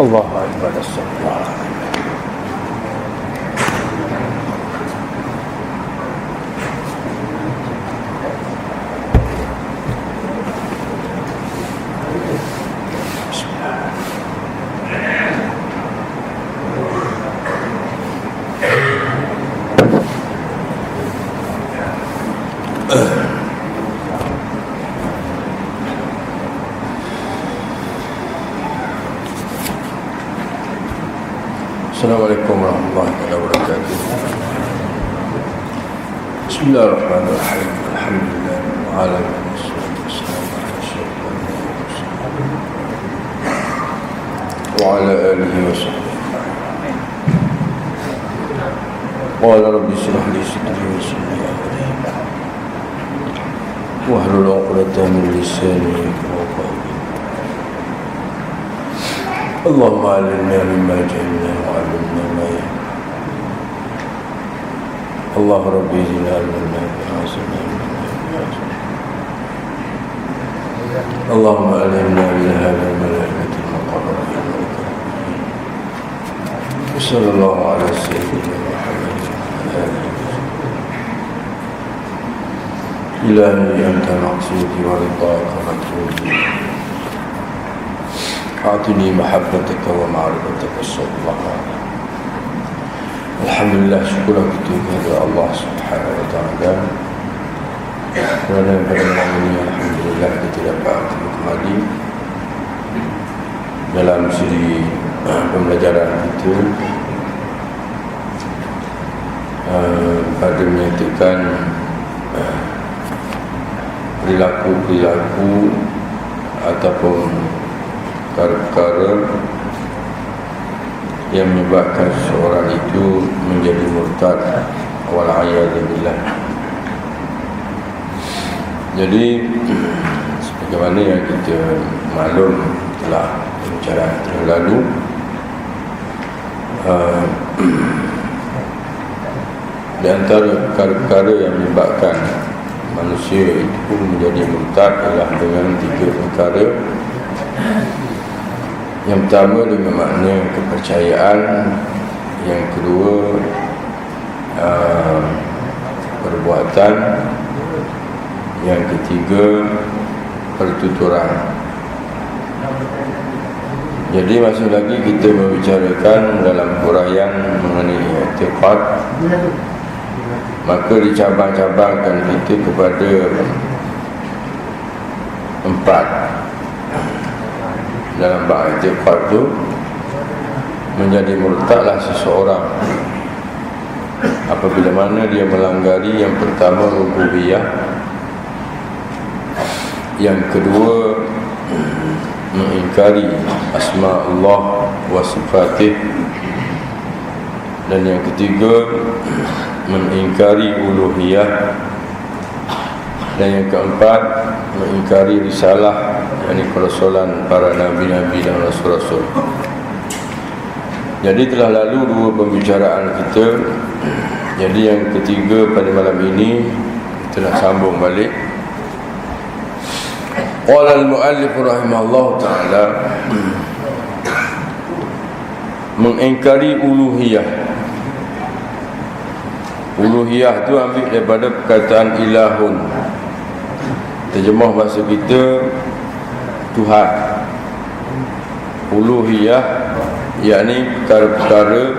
Allahu Akbar. Astagfirullah. Assalamualaikum warahmatullahi wabarakatuh. Bismillahirrahmanirrahim. Alhamdulillah alamin wassalatu wassalamu ala asyrafil mursalin wa ala alihi wa sahbihi. Qala rabbi shrah li sadri wa yassir li amri wahlul 'uqdatam min lisani yafqahu qawli. Allahumma alimna mimma jahilna wa alimna ma yanfa'una. Allah Rabbi zidna ilman nafi'an Allahumma alimna min hadha al-malaikati al-muqarrabin wa sallallahu ala sayyidina Muhammad wa alihi ilahi anta maqsudi wa ridaka matlubi. أعطني محبتك ومعرفتك صلى الله عليه وسلم. Alhamdulillah, syukur kepada Allah Subhanahu wa taala kerana pada malam ini alhamdulillah kita dapat kembali dalam siri pembelajaran kita pada menyatakan perilaku-perilaku ataupun perkara yang menyebabkan seorang itu menjadi murtad wal'iyadzubillah. Jadi sebagaimana yang kita maklum telah bicara terlalu, di antara perkara-perkara yang menyebabkan manusia itu menjadi murtad adalah dengan 3 perkara. Yang pertama dengan makna kepercayaan, yang kedua perbuatan, yang ketiga pertuturan. Jadi masih lagi kita membicarakan dalam huraian mengenai i'tiqad, maka dicabang-cabangkan kita kepada 4. Dalam bab i'tiqad itu menjadi murtadlah seseorang apabila mana dia melanggari yang pertama rububiyah, yang kedua mengingkari asma Allah wa sifatih, dan yang ketiga mengingkari uluhiyah, dan yang keempat mengingkari risalah, yakni kerasulan para nabi-nabi dan rasul-rasul. Jadi telah lalu 2 pembicaraan kita. Jadi yang ketiga pada malam ini kita nak sambung balik. Qala al-muallif rahimahullah ta'ala, mengingkari uluhiyah. Uluhiyah tu ambil daripada perkataan ilahun, terjemah bahasa kita Tuhan. Uluhiyah yakni perkara-perkara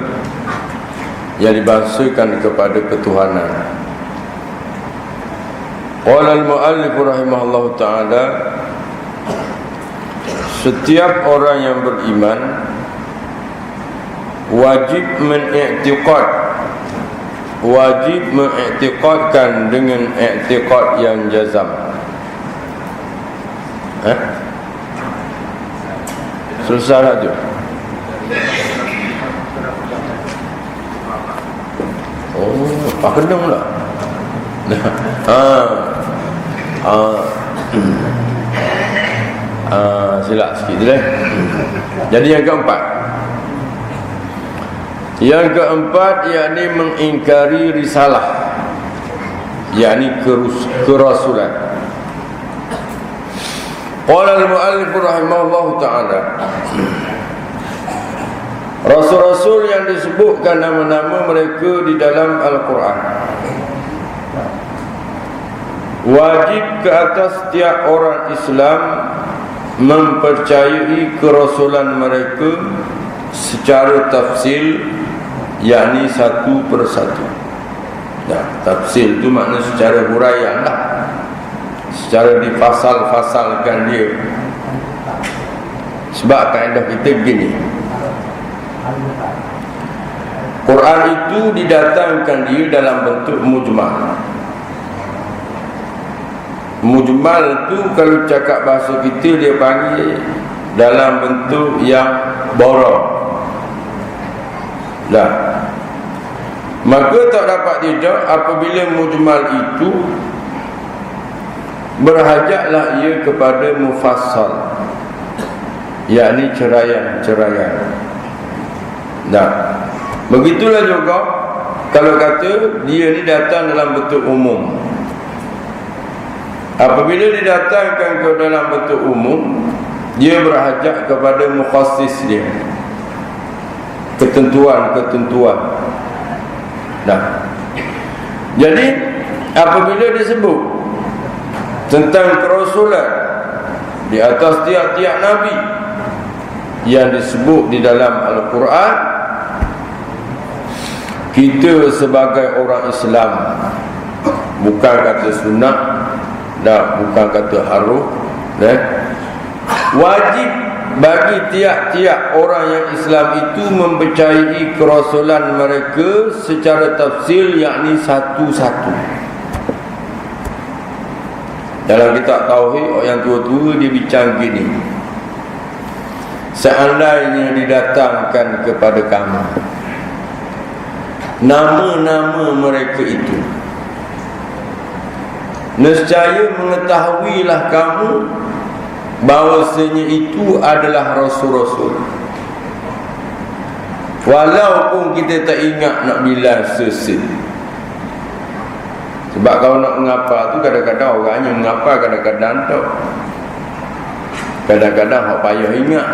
yang dibahasakan kepada ketuhanan. Qala al-muallif rahimahullah ta'ala, setiap orang yang beriman wajib mengiktikadkan dengan iktikad yang jazam. Selesai dah tu. Oh, apa kena pula? Silap sikit je. Jadi yang keempat, yakni mengingkari risalah, yakni kerasulan. Qala al-muallif rahimahullah ta'ala, Rasul-rasul yang disebutkan nama-nama mereka di dalam Al-Quran. Wajib ke atas setiap orang Islam mempercayai kerasulan mereka secara tafsil, yakni satu persatu. Nah, tafsil itu makna secara huraian lah, secara difasal-fasalkan dia. Sebab kaedah kita begini, Quran itu didatangkan dia dalam bentuk mujmal. Mujmal tu kalau cakap bahasa kita dia panggil dalam bentuk yang borok. Dah. Maka tak dapat tidak apabila mujmal itu berhajatlah ia kepada mufassal, yakni ceraian-ceraian. Dah. Begitulah juga kalau kata dia ni datang dalam bentuk umum. Apabila didatangkan ke dalam bentuk umum, dia berhajat kepada mukhassis dia, ketentuan-ketentuan. Nah, jadi apabila disebut tentang kerasulan di atas tiap-tiap nabi yang disebut di dalam Al-Quran, kita sebagai orang Islam, bukan kata sunnah, dah, bukan kata haruh, wajib bagi tiap-tiap orang yang Islam itu mempercayai kerasulan mereka secara tafsil, yakni satu-satu. Dalam kitab Tauhid yang tua-tua dia bincang gini, seandainya didatangkan kepada kamu nama-nama mereka itu, nescaya mengetahuilah kamu bahawasanya itu adalah rasul-rasul. Walaupun kita tak ingat nak bilang sesit. Sebab kalau nak mengapa tu kadang-kadang orangnya mengapa, kadang-kadang tak. Kadang-kadang hak payah ingat.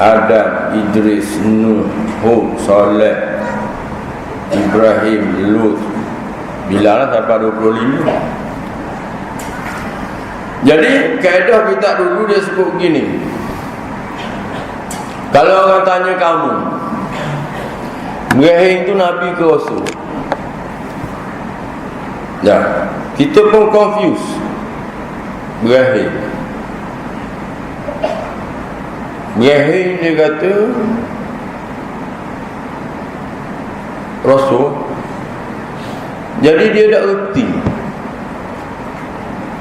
Adam, Idris, Nuh, Hud, Saleh, Ibrahim, Lut. Bilalah sampai 25. Jadi kaedah kita dulu dia sebut gini, kalau orang tanya kamu, Ibrahim itu Nabi ke Rasul? Ya, kita pun confuse. Ibrahim dia kata Rasul. Jadi dia tak erti.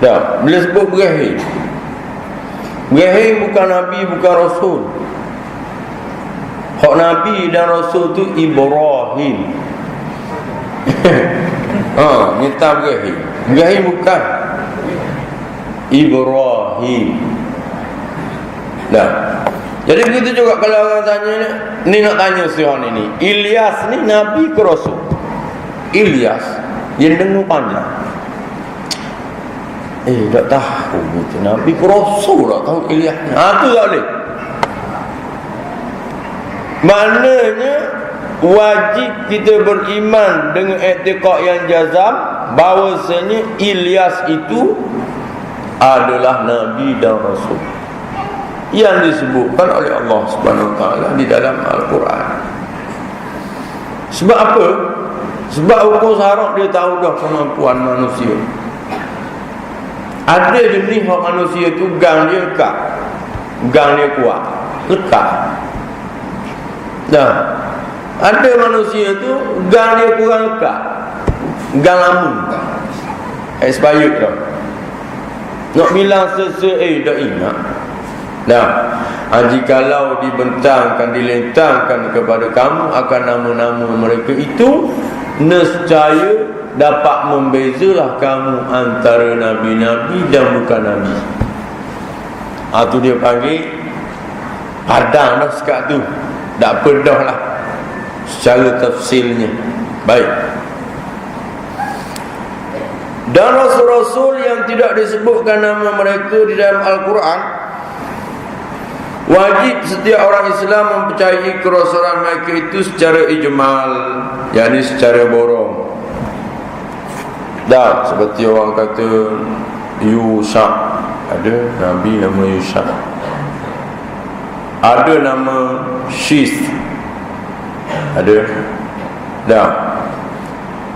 Dah, bila sebut Ibrahim bukan Nabi, bukan Rasul. Hak Nabi dan Rasul tu Ibrahim. Nyata Ibrahim bukan Ibrahim. Dah. Jadi begitu juga kalau orang tanya ni nak tanya siapa ni? Ilyas ni Nabi ke Rasul? Ilyas yang dengar panjang. Tak tahu gitu. Nabi ke Rasul tak tahu Ilyas. Tu tak boleh. Maknanya wajib kita beriman dengan i'tiqad yang jazam bahawasanya Ilyas itu adalah Nabi dan Rasul yang disebutkan oleh Allah Subhanahu Wa Taala di dalam Al-Quran. Sebab apa? Sebab hukum syarak dia tahu dah kemampuan manusia. Ada jenis manusia tu gang dia lekat, gang dia kuat, lekat. Dah. Ada manusia tu gang dia kurang lekat, gang lama, expired dah. Nak bilang tak ingat. Dah. Jikalau dibentangkan, dilentangkan kepada kamu akan nama-nama mereka itu, nescaya dapat membezalah kamu antara nabi-nabi dan bukan nabi. Tu dia panggil padang dah sekat tu. Tak pedah lah secara tafsilnya. Baik. Dan rasul-rasul yang tidak disebutkan nama mereka di dalam Al-Quran, Wajib setiap orang Islam mempercayai kerasulan mereka itu secara ijmal, yakni secara borong. Dah seperti orang kata Yusha, ada Nabi nama Yusha, ada nama Shis, ada. Dah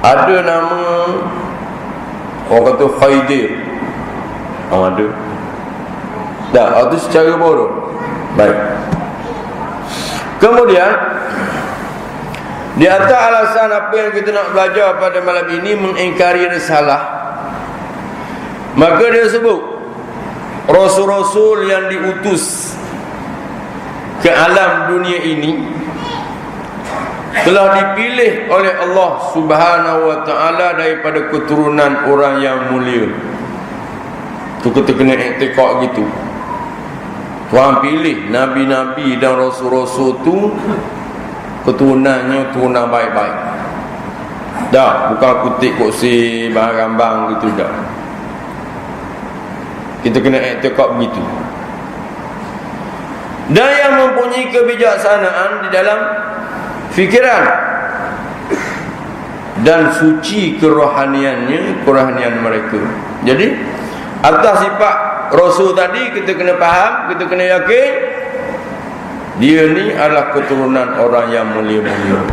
ada nama orang kata Khaidir, ada. Dah itu secara borong. Baik. Kemudian di antara alasan apa yang kita nak belajar pada malam ini mengingkari risalah, maka dia sebut rasul-rasul yang diutus ke alam dunia ini telah dipilih oleh Allah Subhanahu wa taala daripada keturunan orang yang mulia. Tu kita kena iktikad gitu. Tuhan pilih nabi-nabi dan rasul-rasul tu keturunannya keturunan baik-baik. Dah, bukan kutip kursi barang-barang gitu dah. Kita kena iktikad begitu. Dan yang mempunyai kebijaksanaan di dalam fikiran dan suci kerohaniannya, kerohanian mereka. Jadi atas sifat Rasul tadi kita kena faham, kita kena yakin dia ni adalah keturunan orang yang mulia-mulia,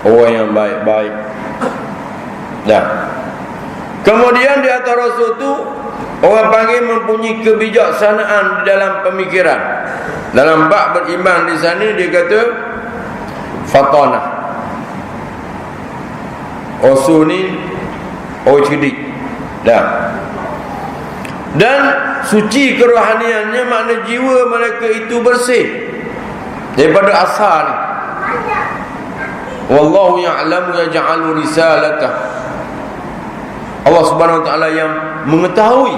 orang yang baik-baik. Dah. Kemudian di atas Rasul tu orang panggil mempunyai kebijaksanaan di dalam pemikiran. Dalam bab beriman di sana dia kata fatanah. Rasul ni orang cerdik. Dah. Dan suci kerohaniannya, makna jiwa mereka itu bersih daripada asal. Wallahu ya'lamu yaj'alu risalatah. Allah Subhanahu wa taala yang mengetahui.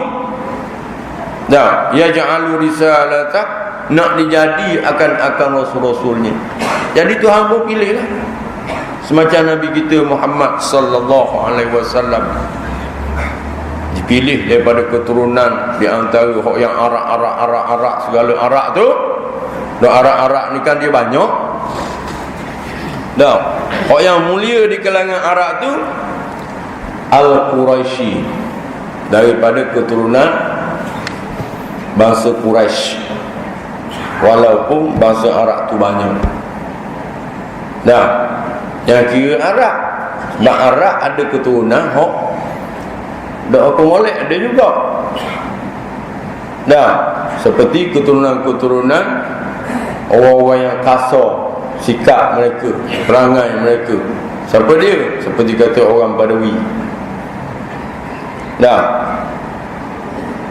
Dah, yaj'alu risalatah, nak dijadi akan rasul-rasulnya. Jadi Tuhan pun pilihlah semacam Nabi kita Muhammad sallallahu alaihi wasallam, dipilih daripada keturunan di antara hok yang arak segala arak tu. Dah arak ni kan dia banyak. Dah, hok yang mulia di kalangan arak tu Al-Quraisy, daripada keturunan bangsa Quraisy. Walaupun bangsa Arab tu banyak. Dah, yang kira Arab, sebab Arab ada keturunan hok dah apa molek ada juga. Dah, seperti keturunan-keturunan orang-orang yang kasar sikap mereka, perangai mereka. Siapa dia? Seperti kata orang Badawi. Dah.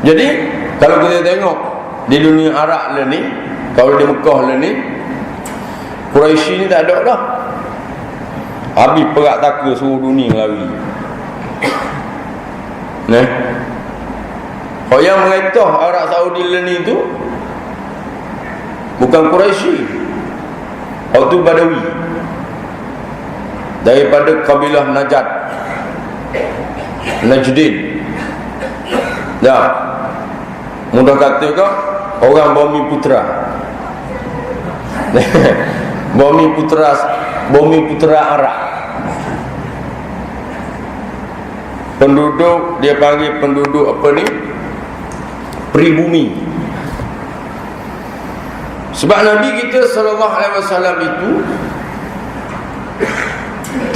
Jadi kalau kita tengok di dunia Arab lah ni, kalau di Mekah lah ni, Quraisy ni tak ada dah. Habis perak taka seluruh dunia lari. Nah, kalau yang mengaitah Arab Saudi lah ni tu bukan Quraisy, itu Badawi, daripada kabilah Najd, Najdin. Dah, mudah kata kau orang Bumi Putra. Bumi Putra Arab. Penduduk dia panggil penduduk apa ni? Pribumi. Sebab Nabi kita sallallahu alaihi wasallam itu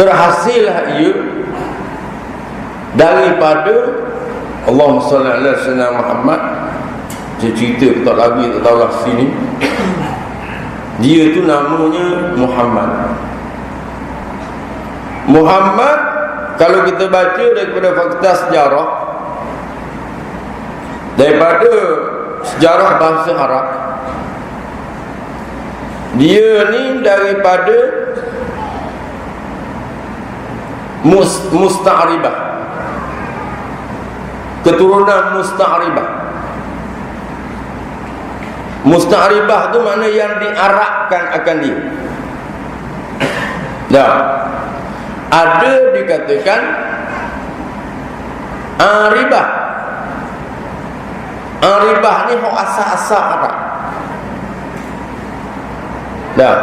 terhasillah ia daripada Allahumma salli ala sayyidina Muhammad. Dia cerita tak lagi tak tahulah sini. Dia tu namanya Muhammad. Muhammad kalau kita baca daripada fakta sejarah, daripada sejarah bangsa Arab, dia ni daripada Musta'ribah, keturunan Musta'ribah. Musta'ribah tu makna yang diarabkan akan dia. Dah, ada dikatakan Aribah. Aribah ni hok asal-asal Arab. Dah.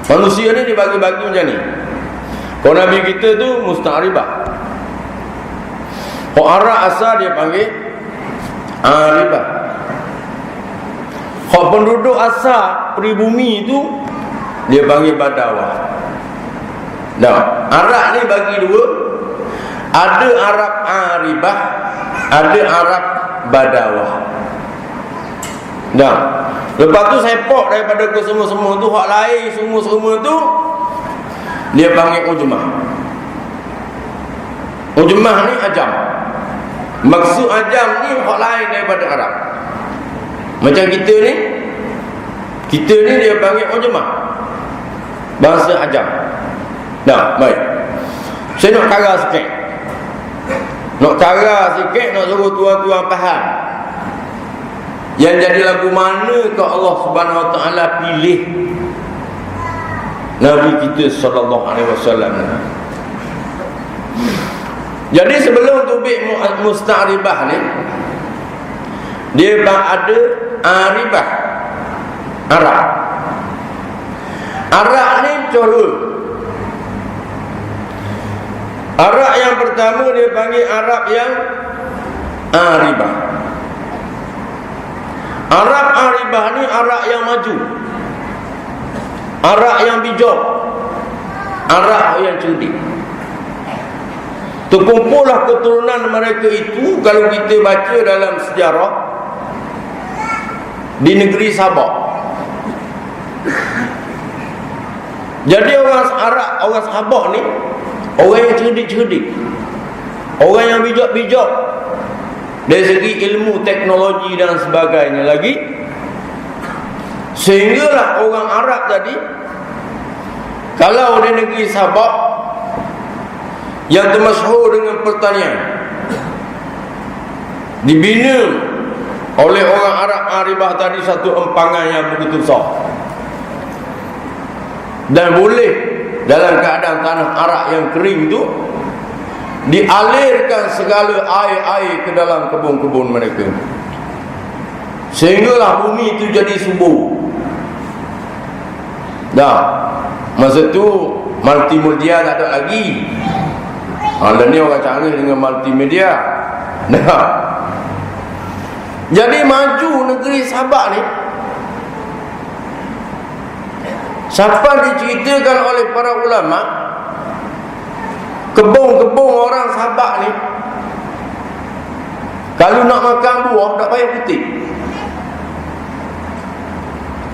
Manusia ni dibagi-bagi macam ni. Kalau Nabi kita tu musta'ribah. Kalau Arab asal dia panggil aribah. Kalau penduduk asal pribumi tu dia panggil badawah. Dah. Arab ni bagi dua. Ada Arab aribah, ada Arab badawah. Dah. Lepas tu sepak daripada ke semua-semua tu, hak lain semua-semua tu dia panggil ujmah. Ujmah ni ajam. Maksud ajam ni hak lain daripada Arab. Macam kita ni dia panggil ujmah, bahasa ajam. Dah, baik. Saya nak cara sikit. Nak suruh tuan-tuan faham. Yang jadi lagu mana ke Allah Subhanahu Wa Taala pilih Nabi kita sallallahu alaihi wasallam. Jadi sebelum tubik musta'ribah ni, dia ada aribah Arab. Arab ni color. Arab yang pertama dia panggil Arab yang aribah. Arab aribah ni Arab yang maju, Arab yang bijak, Arab yang cerdik. Terkumpullah keturunan mereka itu kalau kita baca dalam sejarah di negeri Sabah. Jadi orang Arab, orang Sabah ni orang yang cerdik-cerdik, orang yang bijak-bijak dari segi ilmu, teknologi dan sebagainya lagi. Sehinggalah orang Arab tadi, kalau di negeri Sabah yang termasyhur dengan pertanian, dibina oleh orang Arab aribah tadi satu empangan yang begitu besar, dan boleh dalam keadaan tanah Arab yang kering tu dialirkan segala air-air ke dalam kebun-kebun mereka, sehinggalah bumi itu jadi subur. Dah, masa tu multimedia tak ada lagi. Dan ni orang canggih dengan multimedia. Dah. Jadi maju negeri Sabah ni, sampai diceritakan oleh para ulama, kebun-kebun orang Sabah ni kalau nak makan buah tak payah petik.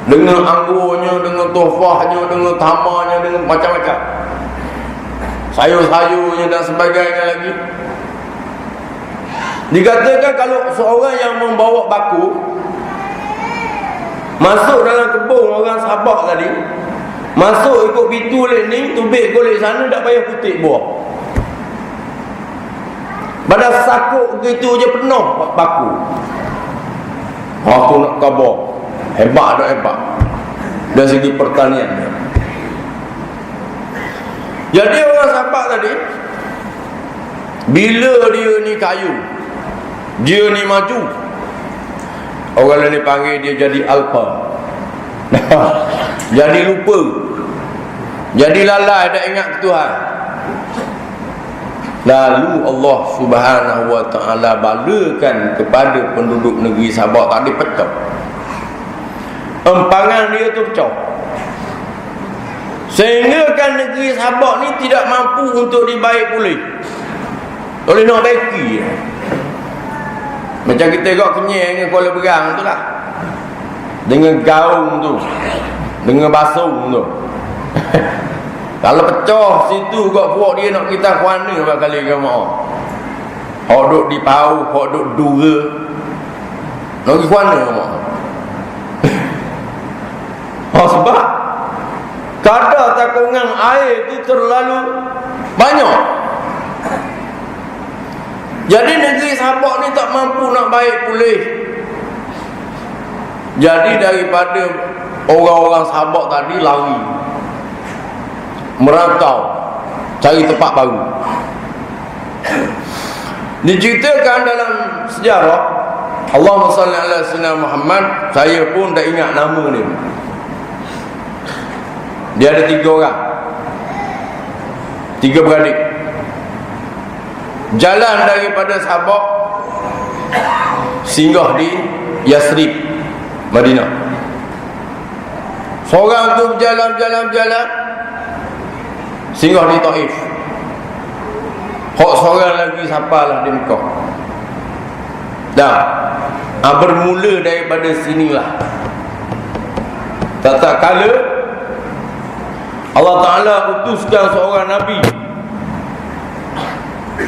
Dengan anggurnya, dengan tofahnya, dengan tamanya, dengan macam-macam sayur-sayurnya dan sebagainya lagi. Dikatakan kalau seorang yang membawa baku masuk dalam kebun orang Sabah tadi, masuk ikut pintu ni, tubik golek sana, tak payah petik buah. Pada sakut gitu je penuh baku. Aku nak khabar hebat tak hebat dari segi pertanian. Jadi orang Sabah tadi, bila dia ni kayu, dia ni maju, orang lain panggil dia jadi alfa. Jadi lupa, jadi lalai, tak ingat Tuhan. Lalu Allah Subhanahu Wa Taala balakan kepada penduduk negeri Sabah tadi pecah. Empangan dia tu pecah, sehingga kan negeri Sabah ni tidak mampu untuk dibaik pulih. Oleh nak baiki, macam kita tengok Kenyang dengan Kuala Berang tu lah, dengan gaung tu, dengan basung tu. Kalau pecah situ kau buat dia nak kita kuana bakal kali kamu. Hok duk di pau, hok duk dura. Nak pergi kuana kamu. Sebab kadar takungan air itu terlalu banyak. Jadi negeri Sabah ni tak mampu nak baik pulih. Jadi daripada orang-orang Sabah tadi lari, merantau, cari tempat baru. Diceritakan dalam sejarah, Allahumma salli ala sayyidina Muhammad, saya pun dah ingat nama ni. Dia ada 3 orang, 3 beradik. Jalan daripada Sabah singgah di Yasrib, Madinah. Seorang tu berjalan singgah di Taif. Hak seorang lagi sapalah di Mekah. Bermula daripada sinilah tata kala Allah Ta'ala utuskan seorang Nabi.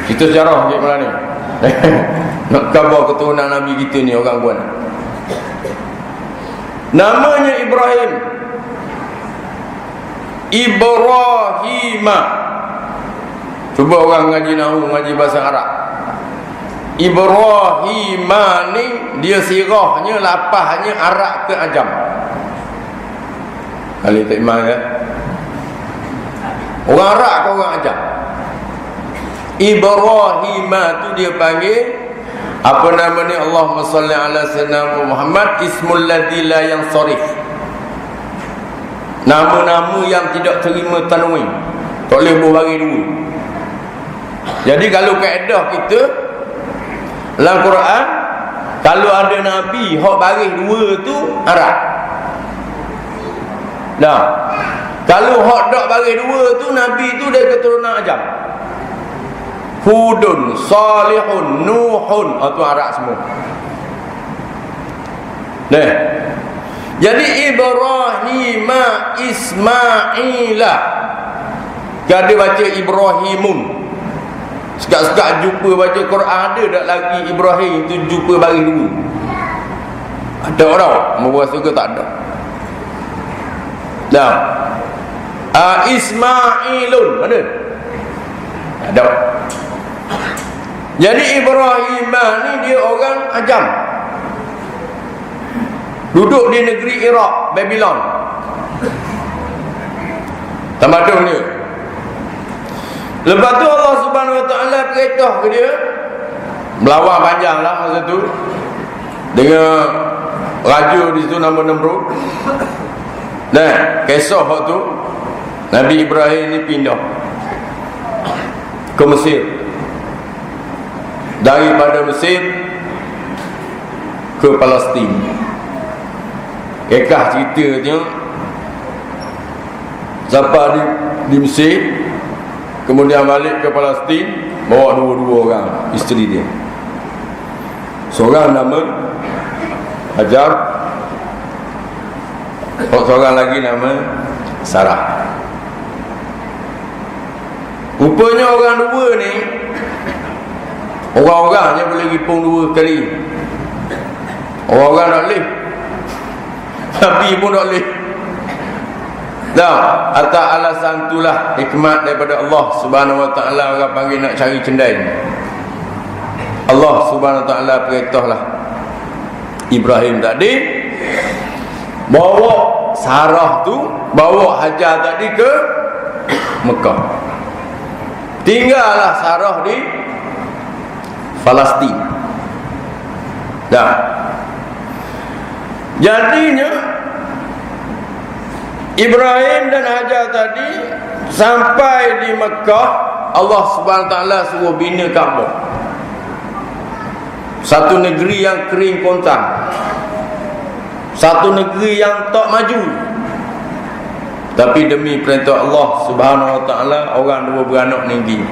Kita sejarah macam mana ni nak khabar keturunan Nabi kita ni orang buat. Namanya Ibrahim. Ibrahima. Cuba orang ngaji nahwu, ngaji bahasa Arab. Ibrahima ni dia sirahnya, lapahnya Arab ke Ajam. Kali tak iman kan? Orang Arab ke orang Ajam? Ibrahima tu dia panggil apa nama ni? Allahumma salli ala sayyidina Muhammad, ismul ladzi la yansarif. Nama-nama yang tidak terima tanwin, tak boleh berbagi dua. Jadi kalau kaedah kita dalam Quran, kalau ada Nabi hak baris dua tu Arab. Kalau hak dak baris dua tu Nabi tu dari keturunan Ajam. Hudun, Salihun, Nuhun, itu Arab semua. Jadi Ibrahima Ismaila. Kada baca Ibrahimun. Sekak-sekak jumpa baca Quran ada tak lagi Ibrahim tu jumpa baris dua. Ada orang membuat suka tak ada. Ismailun ada? Ada. Jadi Ibrahimah ni dia orang Ajam, duduk di negeri Iraq, Babylon, tamadun dia. Lepas tu Allah Subhanahu Wa Taala perintah ke dia melawan panjang lah masa tu dengan raja di situ nama Namrud. Kisah waktu Nabi Ibrahim ni pindah ke Mesir. Daripada Mesir ke Palestin. Kekah ceritanya sampai di Mesir, kemudian balik ke Palestin, bawa dua-dua orang isteri dia. Seorang nama Hajar, seorang lagi nama Sarah. Rupanya orang dua ni, orang-orangnya boleh ripung dua kali. Orang-orang tak boleh, Nabi pun tak boleh. Atas alasan itulah hikmat daripada Allah Subhanahu Wa Taala, orang panggil nak cari cendai. Allah Subhanahu Wa Taala perintahlah Ibrahim tadi bawa Sarah tu, bawa Hajar tadi ke Mekah. Tinggallah Sarah di Palestin. Jadinya Ibrahim dan Hajar tadi sampai di Mekah, Allah Subhanahu Wa Taala suruh bina Kaabah. Satu negeri yang kering kontang, satu negeri yang tak maju. Tapi demi perintah Allah Subhanahu Wa Taala, orang dua beranak tinggi.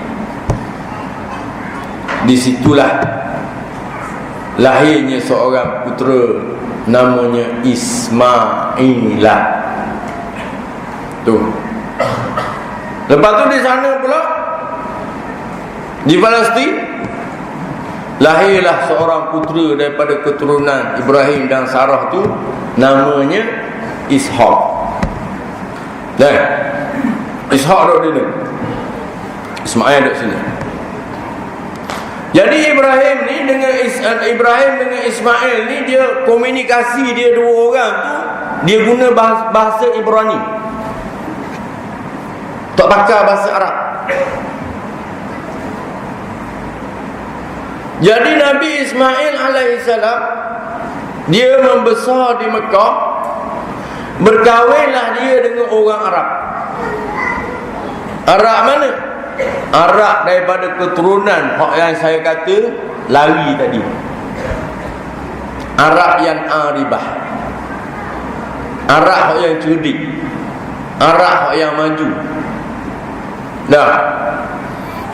Di situlah lahirnya seorang putera namanya Ismaila. Tu. Lepas tu di sana pula di Palestin lahirlah seorang putera daripada keturunan Ibrahim dan Sarah tu, namanya Ishaq. Ishaq duduk di sini, Ismail duduk sini. Jadi Ibrahim dengan Ismail ni, dia komunikasi dia dua orang tu, dia guna bahasa Ibrani, tak pakai bahasa Arab. Jadi Nabi Ismail alaihissalam dia membesar di Mekah Berkahwinlah dia dengan orang Arab. Arab mana? Arab daripada keturunan yang saya kata lari tadi. Arab yang aribah, Arab yang cerdik, Arab yang maju. Dah.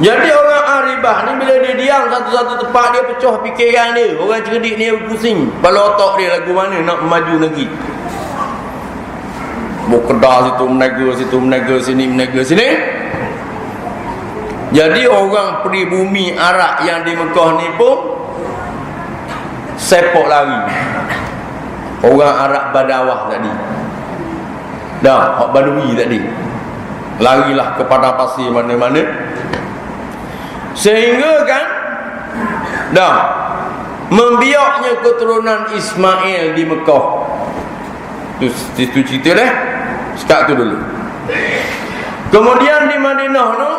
Jadi orang aribah ni bila dia diam satu-satu tempat, dia pecah fikiran dia. Orang cerdik ni pusing kepala otak dia lagu mana nak maju negeri. Kedah situ menega, sini menega sini. Jadi orang pribumi Arab yang di Mekah ni pun sepak lari. Orang Arab Badawah tadi, dah, hak Badui tadi, larilah kepada pasir mana-mana. Sehingga kan dah membiaknya keturunan Ismail di Mekah. Itu cerita dah. Sekat tu dulu. Kemudian di Madinah tu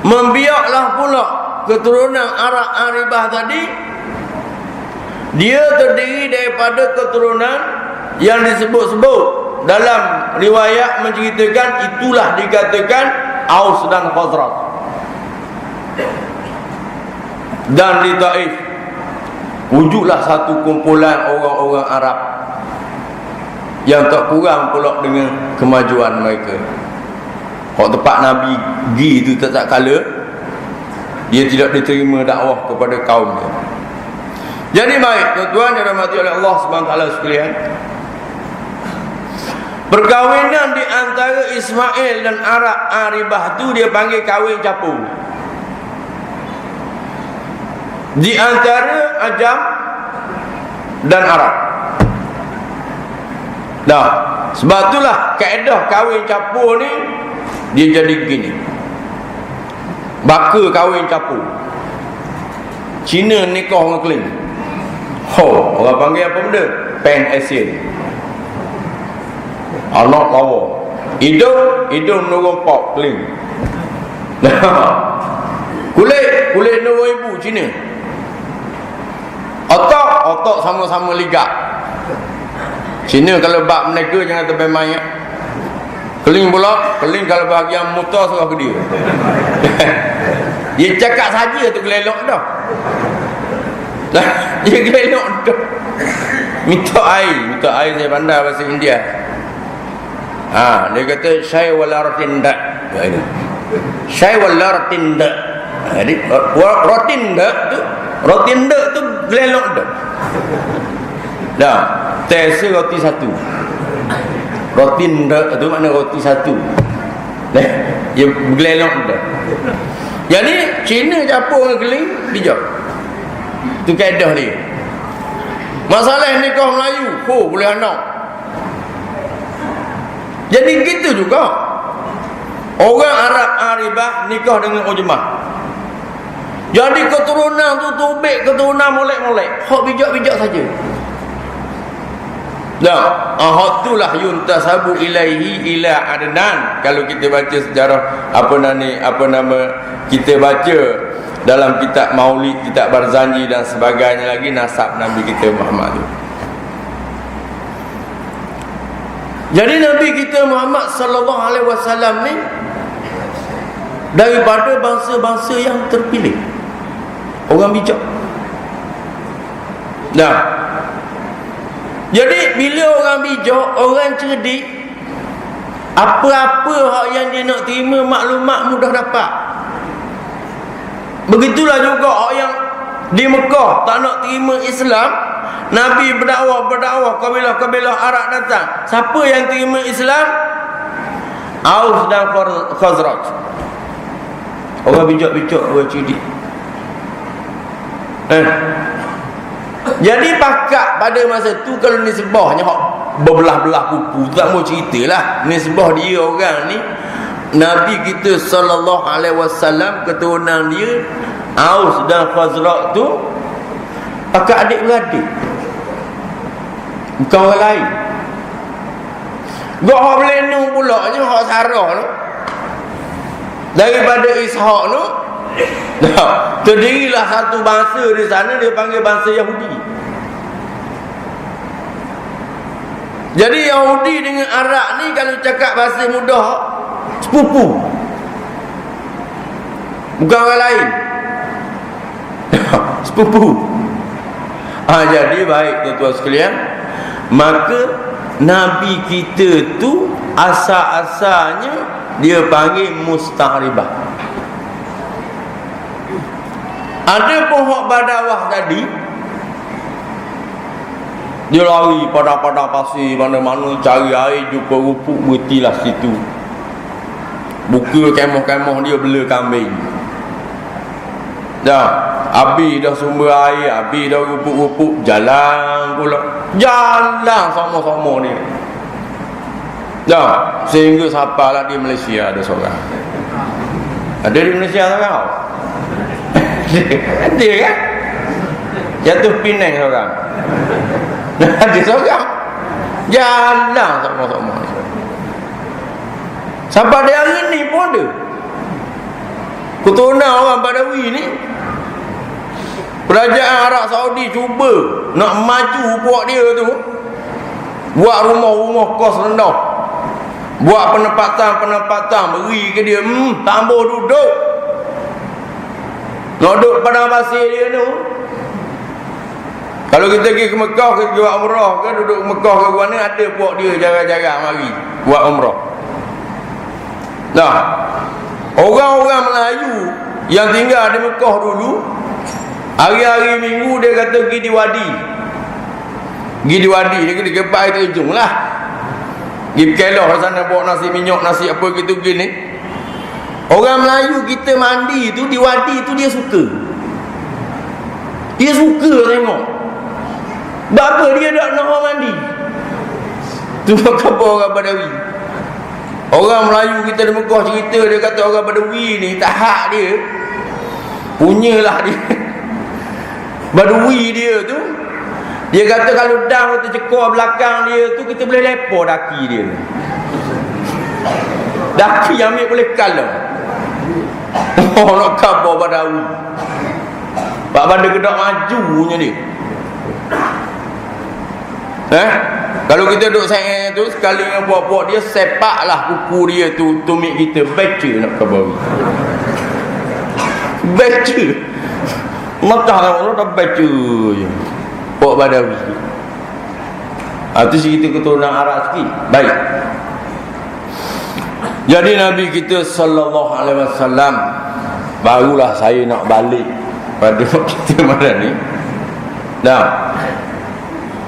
membiaklah pula keturunan Arab Aribah tadi. Dia terdiri daripada keturunan yang disebut-sebut dalam riwayat menceritakan, itulah dikatakan Aus dan Khazraj. Dan di Taif wujudlah satu kumpulan orang-orang Arab yang tak kurang pula dengan kemajuan mereka. Kalau tempat Nabi pergi itu tak kala, dia tidak diterima dakwah kepada kaum dia. Jadi baik, tuan-tuan yang dirahmati oleh Allah Subhanahu wa taala sekalian, perkahwinan di antara Ismail dan Arab Aribah tu dia panggil kahwin capur. Di antara Ajam dan Arab. Dah, sebab itulah kaedah kahwin capur ni dia jadi begini. Baka kahwin capur. Cina nikah dengan Keling. Orang panggil apa benda? Pan Asian. Anak lawa. Hidung nurung pop Keling. Kulit nurung ibu Cina. Otak sama-sama ligak. Cina kalau bab mereka jangan terbaik main. Keling pula, Keling kalau bahagian motor serah ke dia. Dia cakap saja tu gelelok dah. Dia gelelok dah. Minta air saya pandai bahasa India. Dia kata syai wala rotinda. Syai wala rotinda. Jadi rotinda tu gelelok dah. Dah, tes roti satu. Rotinda tu makna roti satu. Dia gelelok dah. Jadi Cina capur dengan Keling dijak. Tu kaedah dia. Masalah nikah Melayu, boleh anak. Jadi gitu juga. Orang Arab Aribah nikah dengan Ujmah. Jadi keturunan tu tubik, keturunan molek-molek. Hak bijak-bijak saja. Dah, hak itulah yuntasabu ilaihi ila Adnan. Kalau kita baca sejarah apa nama kita baca dalam kitab Maulid, kitab Barzanji dan sebagainya lagi, nasab Nabi kita Muhammad tu. Jadi Nabi kita Muhammad sallallahu alaihi wasallam ni daripada bangsa-bangsa yang terpilih, orang bijak. Nah, jadi bila orang bijak, orang cerdik, apa-apa hak yang dia nak terima maklumat mudah dapat. Begitulah juga hak yang di Mekah tak nak terima Islam, Nabi berdakwah, kabilah-kabilah Arab datang. Siapa yang terima Islam? Aus dan Khazraj. Orang bijak-bijak, orang cerdik. Jadi pakat pada masa tu kalau nisbahnya hak berbelah-belah kupu, tak mau ceritalah. Nisbah dia orang ni Nabi kita sallallahu alaihi wasallam, keturunan dia Aus dan Khazraj tu pakat adik-beradik. Bukan orang lain. Gak hak Belenu pula je, hak Sarah tu daripada Ishaq tu. Terdirilah satu bangsa di sana, dia panggil bangsa Yahudi. Jadi Yahudi dengan Arab ni kalau cakap bahasa mudah, sepupu, bukan orang lain. Sepupu. Jadi baik tuan-tuan sekalian, maka Nabi kita tu asal-asalnya dia panggil musta'ribah. Ada pohon badawah tadi, dia lari pada pasir mana-mana cari air, jumpa rupuk, berhentilah situ. Buka kemah-kemah dia bela kambing. Dah, habis dah sumber air, habis dah rupuk-rupuk, jalan pula. Jalan sama-sama ni. Dah, sehingga sampailah di Malaysia ada seorang. Ada di Malaysia seorang? Ada kan? Jatuh Penang seorang. Ada seorang. Jalan sama-sama. Sampai dia hari ni pun ada. Keturunan orang Badawi ni, kerajaan Arab Saudi cuba nak maju buat dia tu, buat rumah-rumah kos rendah, buat penempatan beri ke dia, tambah duduk. Duduk pada pasir dia tu. Kalau kita pergi ke Mekah, kita buat umrah ke, duduk Mekah ke mana, ada buat dia jarang-jarang mari buat umrah. Nah, orang-orang Melayu yang tinggal di Mekah dulu, hari-hari minggu dia kata pergi di wadi. Pergi di wadi, dia kena kepak itu ujung lah. Pergi kelah sana bawa nasi minyak, nasi apa gitu gini. Orang Melayu kita mandi tu di wadi tu dia suka. Dia suka tengok. Bapa dia tak nak mandi. Tu kata orang Badawi. Orang Melayu kita di Mekah cerita, dia kata orang Badawi ni tak hak dia. Punyalah dia. Badawi dia tu, dia kata kalau dah kita cekor belakang dia tu, kita boleh lepas daki dia. Daki ambil boleh kalah. Oh, nak khabar Badawi. Pak pada kedak majunya dia. Kalau kita duduk sayang tu, sekali yang buat-buat dia, sepaklah kuku dia tu, tumit kita baca nak khabar. Baca. Mekah orang dah baca je. Buat Badawi. Itu cerita keturunan Arab sikit. Baik. Jadi Nabi kita sallallahu alaihi wasallam, barulah saya nak balik pada kita malam ni.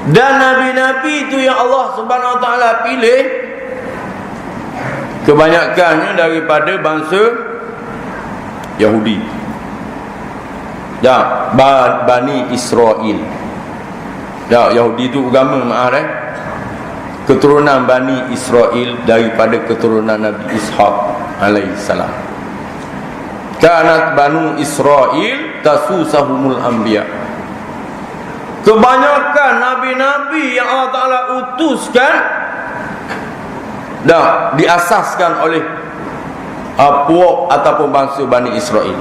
Dan Nabi-Nabi itu yang Allah Subhanahu Wa Taala pilih, kebanyakannya daripada bangsa Yahudi. Bani Israel. Yahudi itu agama, maaf keturunan Bani Israel daripada keturunan Nabi Ishaq alaihissalam. Kanat Banu Israel tasusahumul anbiya. Kebanyakan nabi-nabi yang Allah Ta'ala utuskan diasaskan oleh puak ataupun bangsa Bani Israel.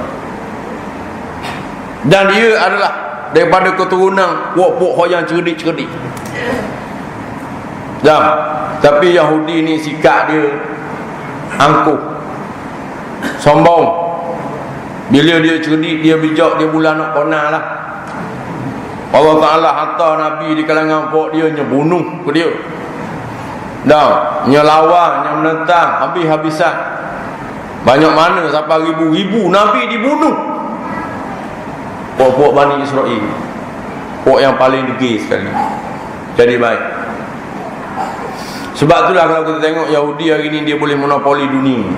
Dan dia adalah daripada keturunan puak-puak yang cerdik-cerdik. Tapi Yahudi ni sikap dia angkuh, sombong. Bila dia cerdik, dia bijak, dia mula nak kona lah. Allah Ta'ala hantar Nabi di kalangan puak dia, bunuh ke dia. Lawan, menentang, habis-habisan. Banyak mana sampai ribu-ribu Nabi dibunuh. Puak-puak Bani Israel, puak yang paling degil sekali. Jadi baik. Sebab itulah kalau kita tengok Yahudi hari ni, dia boleh monopoli dunia.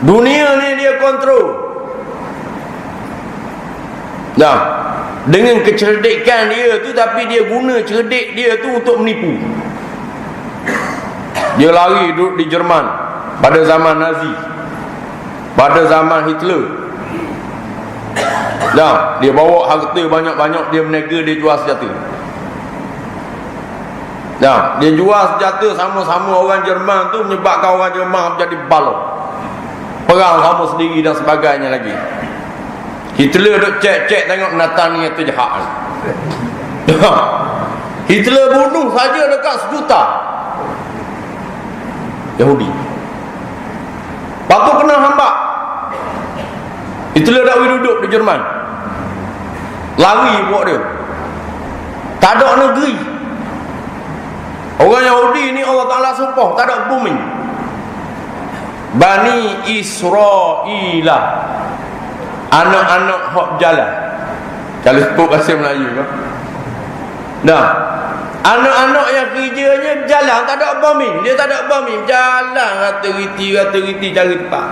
Dunia ni dia kontrol. Dengan kecerdikan dia tu, tapi dia guna cerdik dia tu untuk menipu. Dia lari duduk di Jerman pada zaman Nazi, pada zaman Hitler. Dia bawa harta banyak-banyak, dia berniaga, dia jual senjata. Dia jual senjata sama-sama orang Jerman tu, menyebabkan orang Jerman menjadi balok, perang sama sendiri dan sebagainya lagi. Hitler duk cek-cek tengok Natania tu jahat. Hitler bunuh saja dekat 1 juta Yahudi. Lepas tu kena hambak. Hitler dah duduk di Jerman, lari buat dia, tak ada negeri. Orang Yahudi ni Allah Ta'ala sumpah tak ada bumi. Bani Israel, anak-anak hak jalan. Kalau sebut bahasa Melayu kan, dah anak-anak yang kerjanya jalan, tak ada bombing. Dia tak ada bombing, jalan rata-riti cari tempat.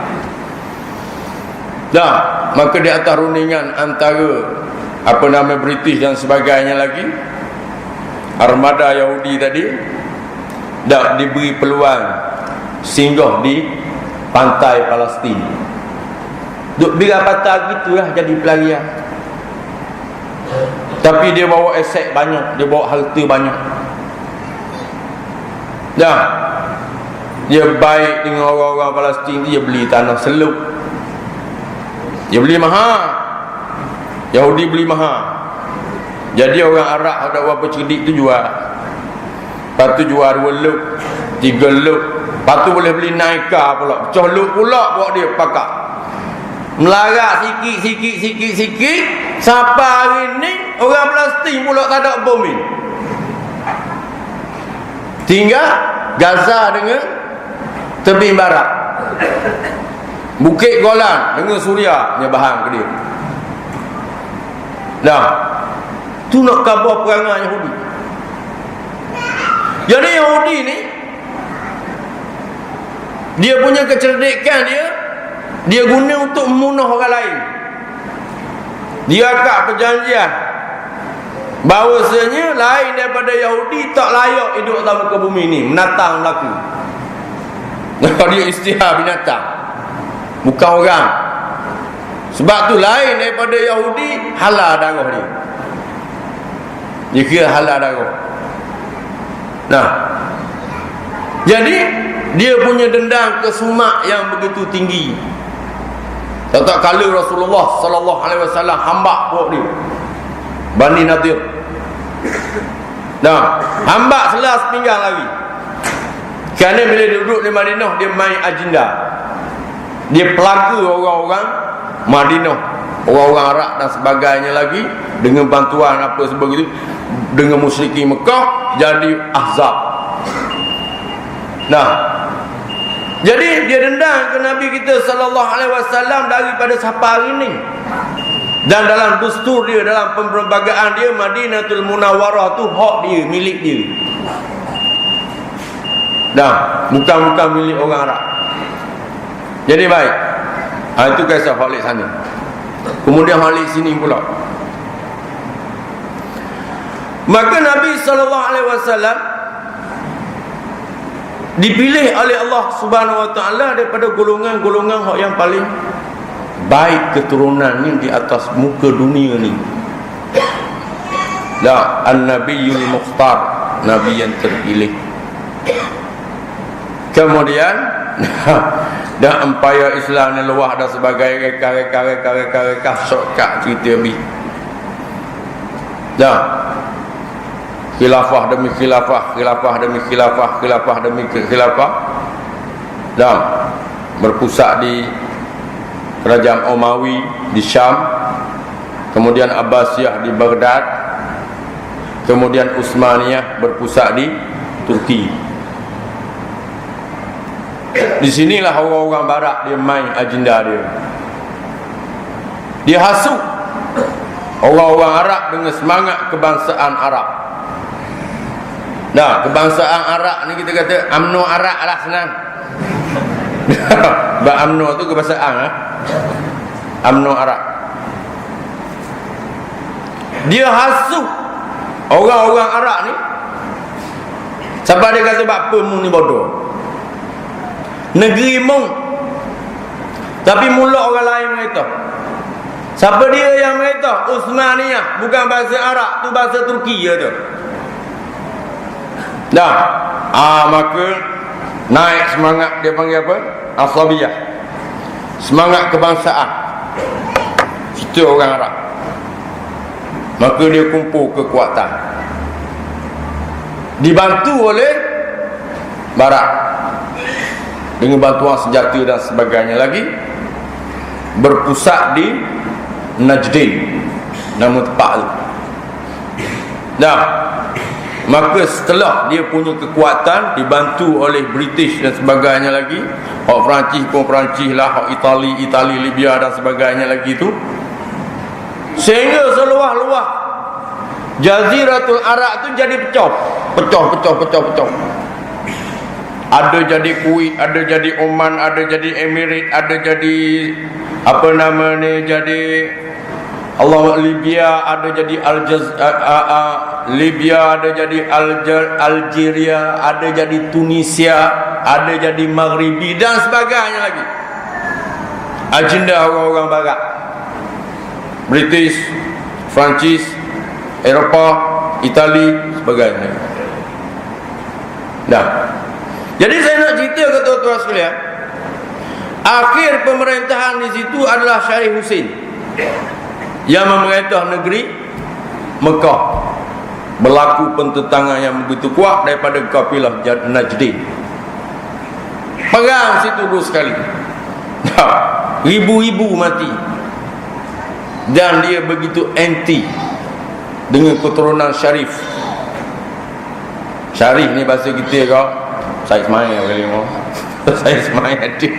Dah, maka di atas rundingan antara apa nama British dan sebagainya lagi, armada Yahudi tadi dah diberi peluang singgah di pantai Palestin. Duk bila patah gitulah jadi pelarian. Tapi dia bawa aset banyak, dia bawa harta banyak. Dah, dia baik dengan orang-orang Palestin, dia beli tanah seluk. Dia beli mahal. Yahudi beli mahal. Jadi orang Arab ada berapa cerdik tu jual. Lepas tu jual 2 luk, 3 luk. Lepas tu boleh beli naika pula, pecah luk pula buat dia pakak. Melarat sikit. Sampai hari ni orang Palestin pula tak ada bombing. Tinggal Gaza dengan tepi barat, Bukit Golan dengan Suria punya bahan ke dia. Dah, tu nak khabar perangai Yahudi. Jadi Yahudi ni, dia punya kecerdikan dia guna untuk membunuh orang lain. Dia akad perjanjian bahawasanya lain daripada Yahudi tak layak hidup dalam muka bumi ni, menatang berlaku. Kalau dia istihar binatang, bukan orang. Sebab tu lain daripada Yahudi, halal darah dia. Dia kira halal darah. Nah, jadi dia punya dendam kesumak yang begitu tinggi. Tak kala Rasulullah sallallahu alaihi wasallam hambak buat dia, Bani Nadir. Nah, hambak selas pinggang lagi. Kerana bila dia duduk di Madinah, dia main agenda. Dia pelaga orang-orang Madinah, orang-orang Arab dan sebagainya lagi, dengan bantuan apa sebagainya, dengan musyrikin Mekah, jadi Ahzab. Nah, jadi dia dendam ke Nabi kita sallallahu alaihi wasallam daripada sampai hari ini. Dan dalam dustur dia, dalam pemberbagaan dia, Madinatul Munawwarah tu hak dia, milik dia. Dah, bukan milik orang Arab. Jadi baik. Itu kisah balik sana. Kemudian balik sini pula. Maka Nabi sallallahu alaihi wasallam dipilih oleh Allah Subhanahu wa taala daripada golongan-golongan yang paling baik keturunannya di atas muka dunia ni. La an-nabiyul mukhtar, nabi yang terpilih. Kemudian dah empayar Islam ni luah dan sebagai reka shortcut cerita ni. Dah khilafah demi khilafah, khilafah demi khilafah, khilafah demi khilafah. Dan berpusat di Kerajaan Umawi di Syam, kemudian Abbasiyah di Baghdad, kemudian Utsmaniyah berpusat di Turki. Di sinilah orang-orang barat dia main agenda dia. Dia hasut orang-orang Arab dengan semangat kebangsaan Arab. Nah, kebangsaan Arab ni kita kata UMNO Arab lah senang. Ba UMNO tu kebangsaan UMNO Arab. Dia hasut orang-orang Arab ni. Sampai dia kata bapa mu ni bodoh. Negeri mung, tapi mula orang lain mereka. Siapa dia yang mereka? Utsmaniyah, bukan bahasa Arab, tu bahasa Turki je tu. Dah, maka naik semangat, dia panggil apa? Asabiyah, semangat kebangsaan. Itu orang Arab. Maka dia kumpul kekuatan. dibantu oleh Barat dengan bantuan senjata dan sebagainya lagi, berpusat di Najdin, nama tempat itu. Nah, maka setelah dia punya kekuatan, dibantu oleh British dan sebagainya lagi, hak Perancis pun Perancis lah, hak Itali, Libya dan sebagainya lagi tu, sehingga seluah-luah Jaziratul Arab tu jadi pecah. Ada jadi Kuwait, ada jadi Oman, ada jadi Emirat, ada jadi apa nama ni, jadi Libya, ada jadi Libya, ada jadi Algeria, ada jadi Tunisia, ada jadi Maghribi dan sebagainya lagi. Agenda orang-orang Barat, British, Perancis, Eropah, Itali, sebagainya. Dah. Jadi saya nak cerita ke tuan-tuan sekalian, akhir pemerintahan di situ adalah Syarif Hussein yang memerintah negeri Mekah. Berlaku pententangan yang begitu kuat daripada kafilah Najdin. Perang situ dulu sekali. Ribu-ribu mati. Dan dia begitu anti dengan keturunan Syarif. Syarif ni bahasa kita kau, saya semai kali ni. Saya semai adik.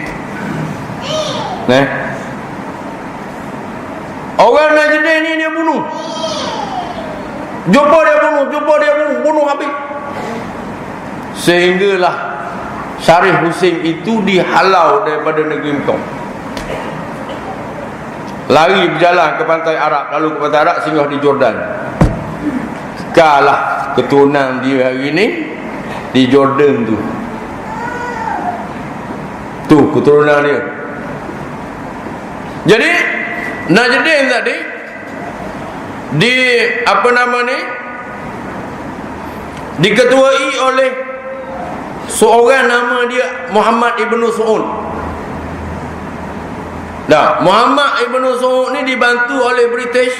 Nah, orang Najdin ni dia bunuh. Jumpa dia bunuh habis. Sehinggalah Syarif Hussein itu dihalau daripada negeri Mekah. Lari berjalan ke pantai Arab, lalu ke pantai Arab singgah di Jordan. Kalah keturunan dia hari ini di Jordan tu. Tu keturunan dia. Jadi Najdin tadi di apa nama ni, diketuai oleh seorang nama dia Muhammad Ibn Su'ud. Dah, Muhammad Ibn Su'ud ni dibantu oleh British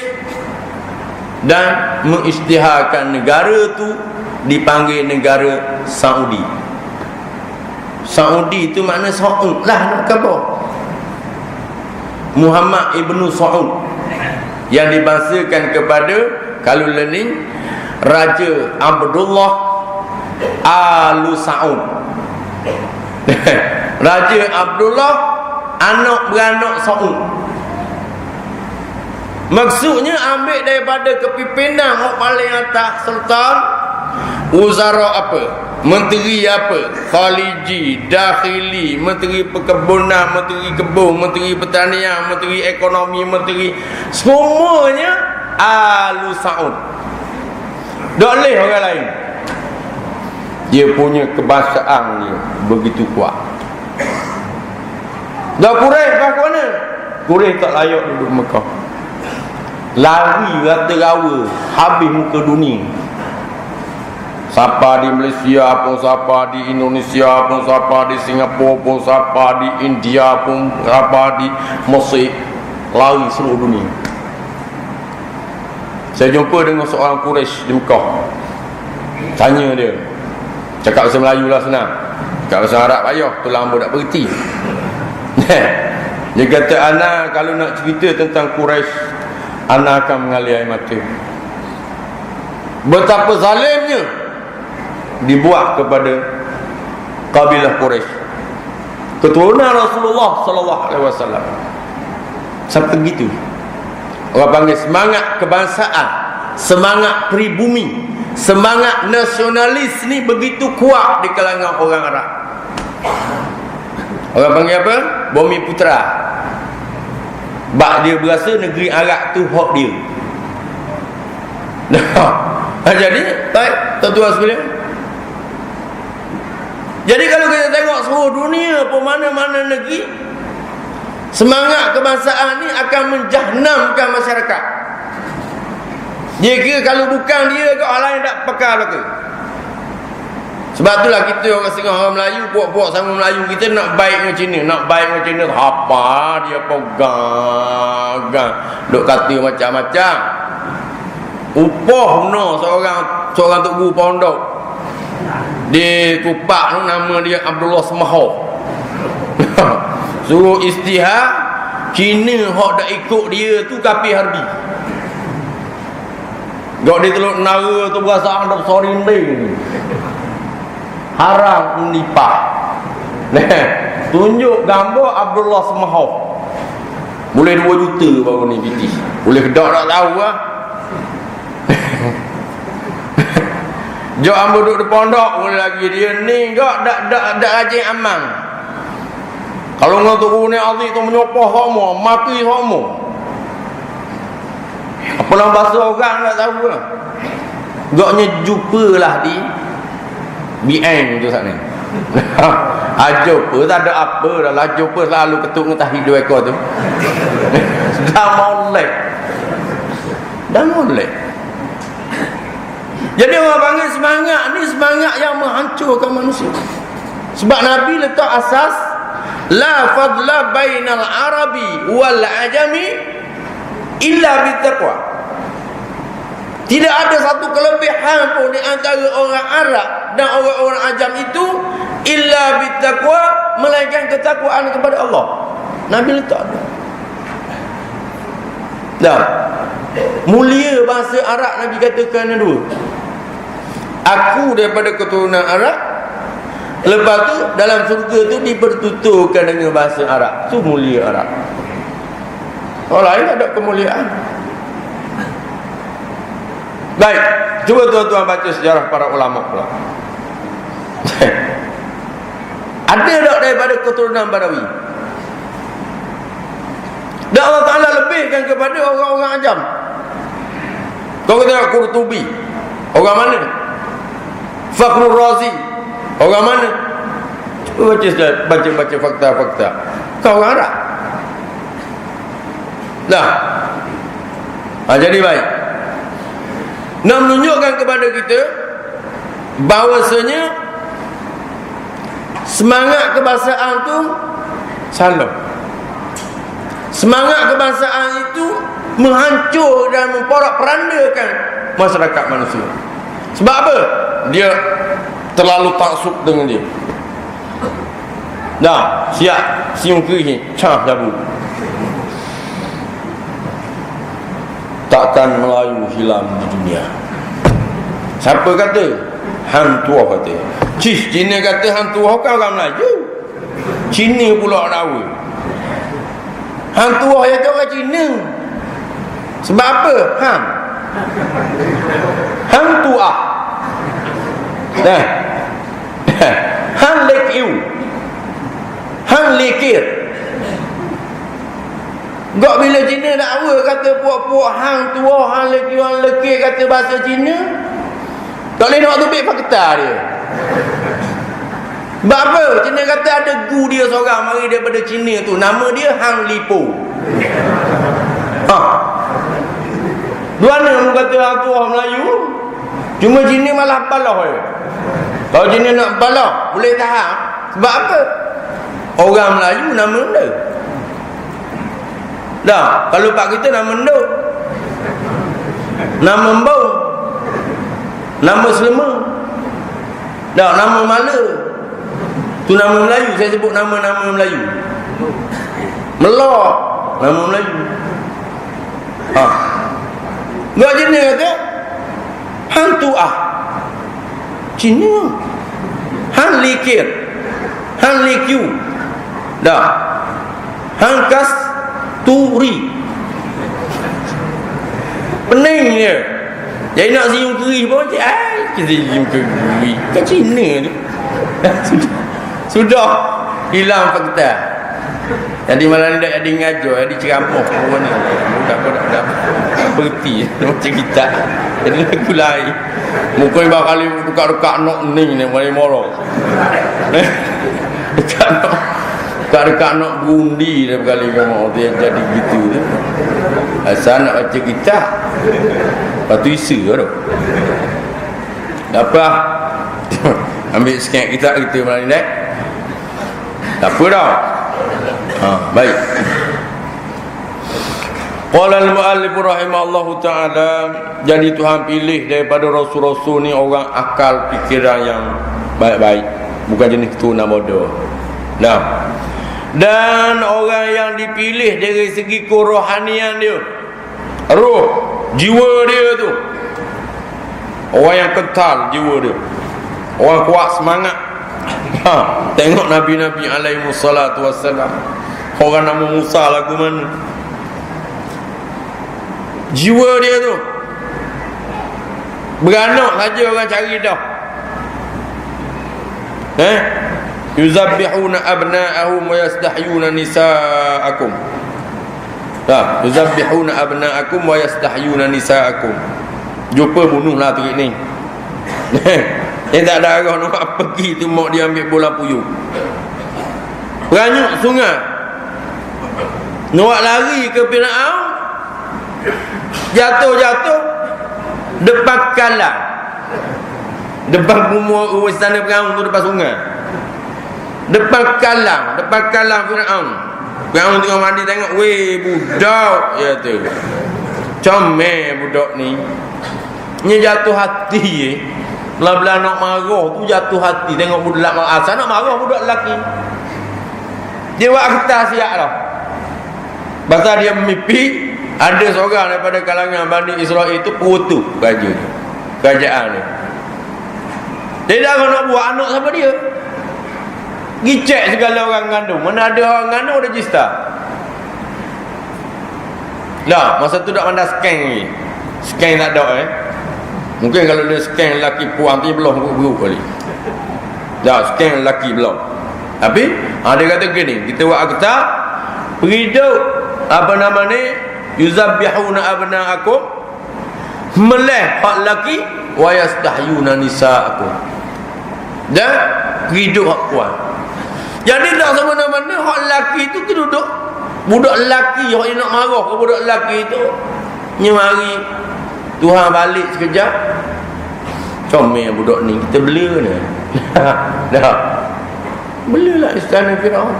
dan mengisytiharkan negara tu dipanggil negara Saudi. Saudi itu makna Saud lah, nak khabar. Muhammad Ibn Su'ud yang dibangsakan kepada kalau learning Raja Abdullah Al Saud. Raja Abdullah anak beranak Saud. Maksudnya ambil daripada kepimpinan orang paling atas sultan, wuzara apa, menteri apa, khaliji, dakhili, menteri perkebunan, menteri kebun, menteri pertanian, menteri ekonomi, menteri semuanya Al Saud. Tak boleh orang lain. Dia punya kebangsaan dia begitu kuat. Dah Quraisy ke mana? Quraisy tak layak duduk Mekah. Lari rata-rawa habis muka dunia. Siapa di Malaysia pun, siapa di Indonesia pun, siapa di Singapura pun, siapa di India pun, siapa di Mesir, lari seluruh dunia. Saya jumpa dengan seorang Quraisy di Mekah. Tanya dia, cakap bahasa Melayu lah senang, cakap bahasa Arab payah, tu lama tak berhenti. Dia kata, ana kalau nak cerita tentang Quraisy, ana akan mengalir air mata. Betapa zalimnya dibuat kepada kabilah Quraisy, keturunan Rasulullah sallallahu alaihi wasallam. Sampai begitu. Orang panggil semangat kebangsaan, semangat pribumi, semangat nasionalis ni begitu kuat di kalangan orang Arab. Orang panggil apa? Bumi Putra. Bak dia berasa negeri Arab tu hak dia. Jadi, baik, tuan-tuan sekalian. Jadi kalau kita tengok seluruh dunia pun mana-mana negeri, semangat kebangsaan ni akan menjahnamkan masyarakat. Dia kira kalau bukan dia, orang lain tak pakar lagi. Sebab itulah kita orang setengah orang Melayu, puak-puak sama Melayu kita nak baik dengan Cina. Nak baik dengan Cina, apa dia pegang, duk kata macam-macam. Upah benar seorang tok guru pondok. Di Kupak tu nama dia Abdullah Semahoh. Suruh istihad, Cina hok dak ikut dia tu kafir harbi. Gak di Teluk Nara tu berasa ada sorinding. Haram menipah. Tunjuk gambar Abdullah Semahoh. Boleh 2 juta baru ni biti. Boleh kedak tak tahu lah. Jok ambo duduk di pondok boleh lagi dia ni gak dak rajin amal. Kalau ngau turun ni azik tu menyopah semua, mati semua. Apa nama bahasa orang tak tahu lah. Gaknya jumpalah di BN tu sana. Jumpa tak ada apa dah lah. Jumpa selalu ketuk ngetah hidup ekor tu. Dah molek. Jadi orang panggil semangat ni semangat yang menghancurkan manusia. Sebab Nabi letak asas la fadla bainal arabi wal ajami illa bittaqwa. Tidak ada satu kelebihan pun di antara orang Arab dan orang-orang ajam itu illa bittaqwa, melainkan ketakwaan kepada Allah. Nabi letak ada. Dah. Mulia bahasa Arab Nabi katakan dua. Aku daripada keturunan Arab. Lepas tu dalam surga tu dipertuturkan dengan bahasa Arab. Tu mulia Arab. Orang lain tak ada kemuliaan. Baik, cuba tuan-tuan baca sejarah para ulama pula. Ada tak daripada keturunan Badawi? Dan Allah Ta'ala lebihkan kepada orang-orang ajam. Kau kata Qurtubi, orang mana? Fakhrul Razi, orang mana? Cuba baca fakta-fakta. Kau orang Arab. Dah. Jadi baik. Nak menunjukkan kepada kita bahawasanya semangat kebangsaan tu salah. Semangat kebangsaan itu menghancur dan memporak-perandakan masyarakat manusia. Sebab apa? Dia terlalu taksub dengan dia. Dah, siap siung kiri cah jabu. Takkan Melayu hilang di dunia. Siapa kata? Hang Tuah kata. Cina kata Hang Tuah kan orang Melayu. Cina pula rawa. Hang Tuah yang orang Cina. Sebab apa? Hang Tuah. Dah. Hang Lekiu. Hang Lekir. Gak bila Cina dakwa kata puak-puak hang tua, hang Lekiu, hang Lekir kata bahasa Cina, tak boleh nak tubik fakta dia. Sebab apa? Cina kata ada gu dia seorang mari daripada Cina tu, nama dia Hang Lipo. Dua mana orang kata hang tua Melayu? Cuma Cina malah balah. Kalau Cina nak balah, boleh tahan. Sebab apa? Orang Melayu nama dia. Dah, kalau pak kita nama Nduk, nama Mbau, nama Selema, dah, nama Mala, tu nama Melayu. Saya sebut nama-nama Melayu. Melok, nama Melayu. Gak Cina kata Hang Tuah Cina, Hang Likir, Hang Likiu, dah, Hang Kas Turi. Pening dia. Jadi nak senyum keri pun kita senyum keri kat Cina tu. Sudah hilang fakta. Jadi malah dia ada ngajar, dia ceramah orang ni. Budak-budak berhenti macam kita. Jadi lagu lain. Mungkin bakal kali dekat-dekat nak ni boleh marah. Dekat nak berundi dah berkali kamu dia jadi gitu tu. Asal nak baca kitab. Lepas tu isi tu. Tak apa. Ambil scan kitab kita malam ni. Tak apa dah. Baik. Qala al-muallif rahimahullahu ta'ala, jadi Tuhan pilih daripada rasul-rasul ni orang akal fikiran yang baik-baik, bukan jenis keturunan bodoh. Nah, dan orang yang dipilih dari segi kerohanian dia, roh, jiwa dia tu, orang yang kental jiwa dia, orang kuat semangat. Tengok Nabi-Nabi alaihi wassalatu wassalam, orang nama Musa lagu mana, jiwa dia tu beranak saja orang cari dah. Yuzabbihuna abna'ahum wa yastahyuna nisa'akum. Yuzabbihuna abna'akum wa yastahyuna nisa'akum. Jumpa bunuhlah terik ni. Yang tak ada arah nak pergi tu, mak dia ambil bola puyuh, beranyuk sungai, nak lari ke Firaun, jatuh depan kalang, depan rumah istana Firaun tu, depan sungai, depan kalang Firaun. Firaun tengok mandi, tengok, weh budak, ya tu comel budak ni. Ni jatuh hati belah-belah nak marah tu, jatuh hati tengok budak marah. Asal nak marah budak lelaki, dia buat kertas siap lah. Pasal dia mimpi ada seorang daripada kalangan Bani Israel itu perutu kerajaan ni. Dia dah nak buat anak siapa dia, pergi cek segala orang ngandung, mana ada orang ngandung ada register. Dah masa tu tak pandai scan lagi, scan tak ada mungkin kalau dia scan lelaki puan tu belum buruk kali. Dah scan lelaki belum. Tapi dia kata gini, kita buat akta periduk apa nama ni, yuzabbihuna abna'akum, meleh hak lelaki, wa yastahyuna nisa'akum, dan periduk hak puan. Jadi tak semena-mena hak lelaki tu duduk budak lelaki hak nak marah ke budak lelaki tu nyemari Tuhan balik sekejap, comel budak ni, kita bela ni. Dah belalah istana Firaun.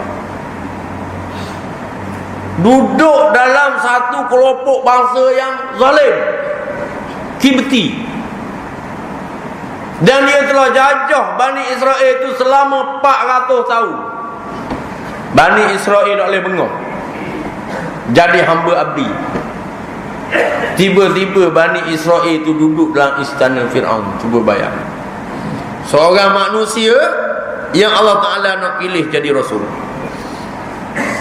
Duduk dalam satu kelompok bangsa yang zalim, Kibti, dan dia telah jajah Bani Israel itu selama 400 tahun. Bani Israel tak boleh bengong, jadi hamba abdi. Tiba-tiba Bani Israel itu duduk dalam istana Firaun. Cuba bayang, seorang manusia yang Allah Ta'ala nak pilih jadi rasul,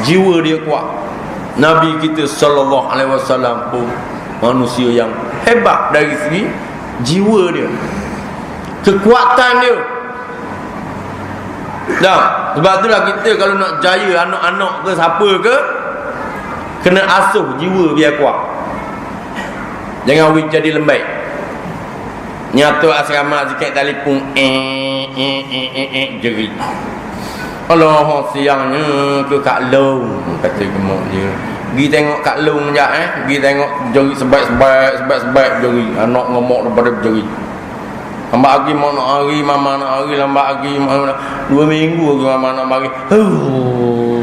jiwa dia kuat. Nabi kita sallallahu alaihi wasallam pun manusia yang hebat dari segi jiwa dia, kekuatan dia. Dah, sebab itulah kita kalau nak jaya anak-anak ke siapa ke, kena asuh jiwa biar kuat. Jangan jadi lembek. Nyata asrama sikit telefon jerit. Allah siangnya ke Kak Long, kata gemuk dia. Pergi tengok Kak Long sekejap pergi tengok jerit sebaik jerit. Anak ngemok daripada jerit. Lambat lagi mak nak hari, mama nak hari, lambat lagi 2 minggu lagi mama nak mari.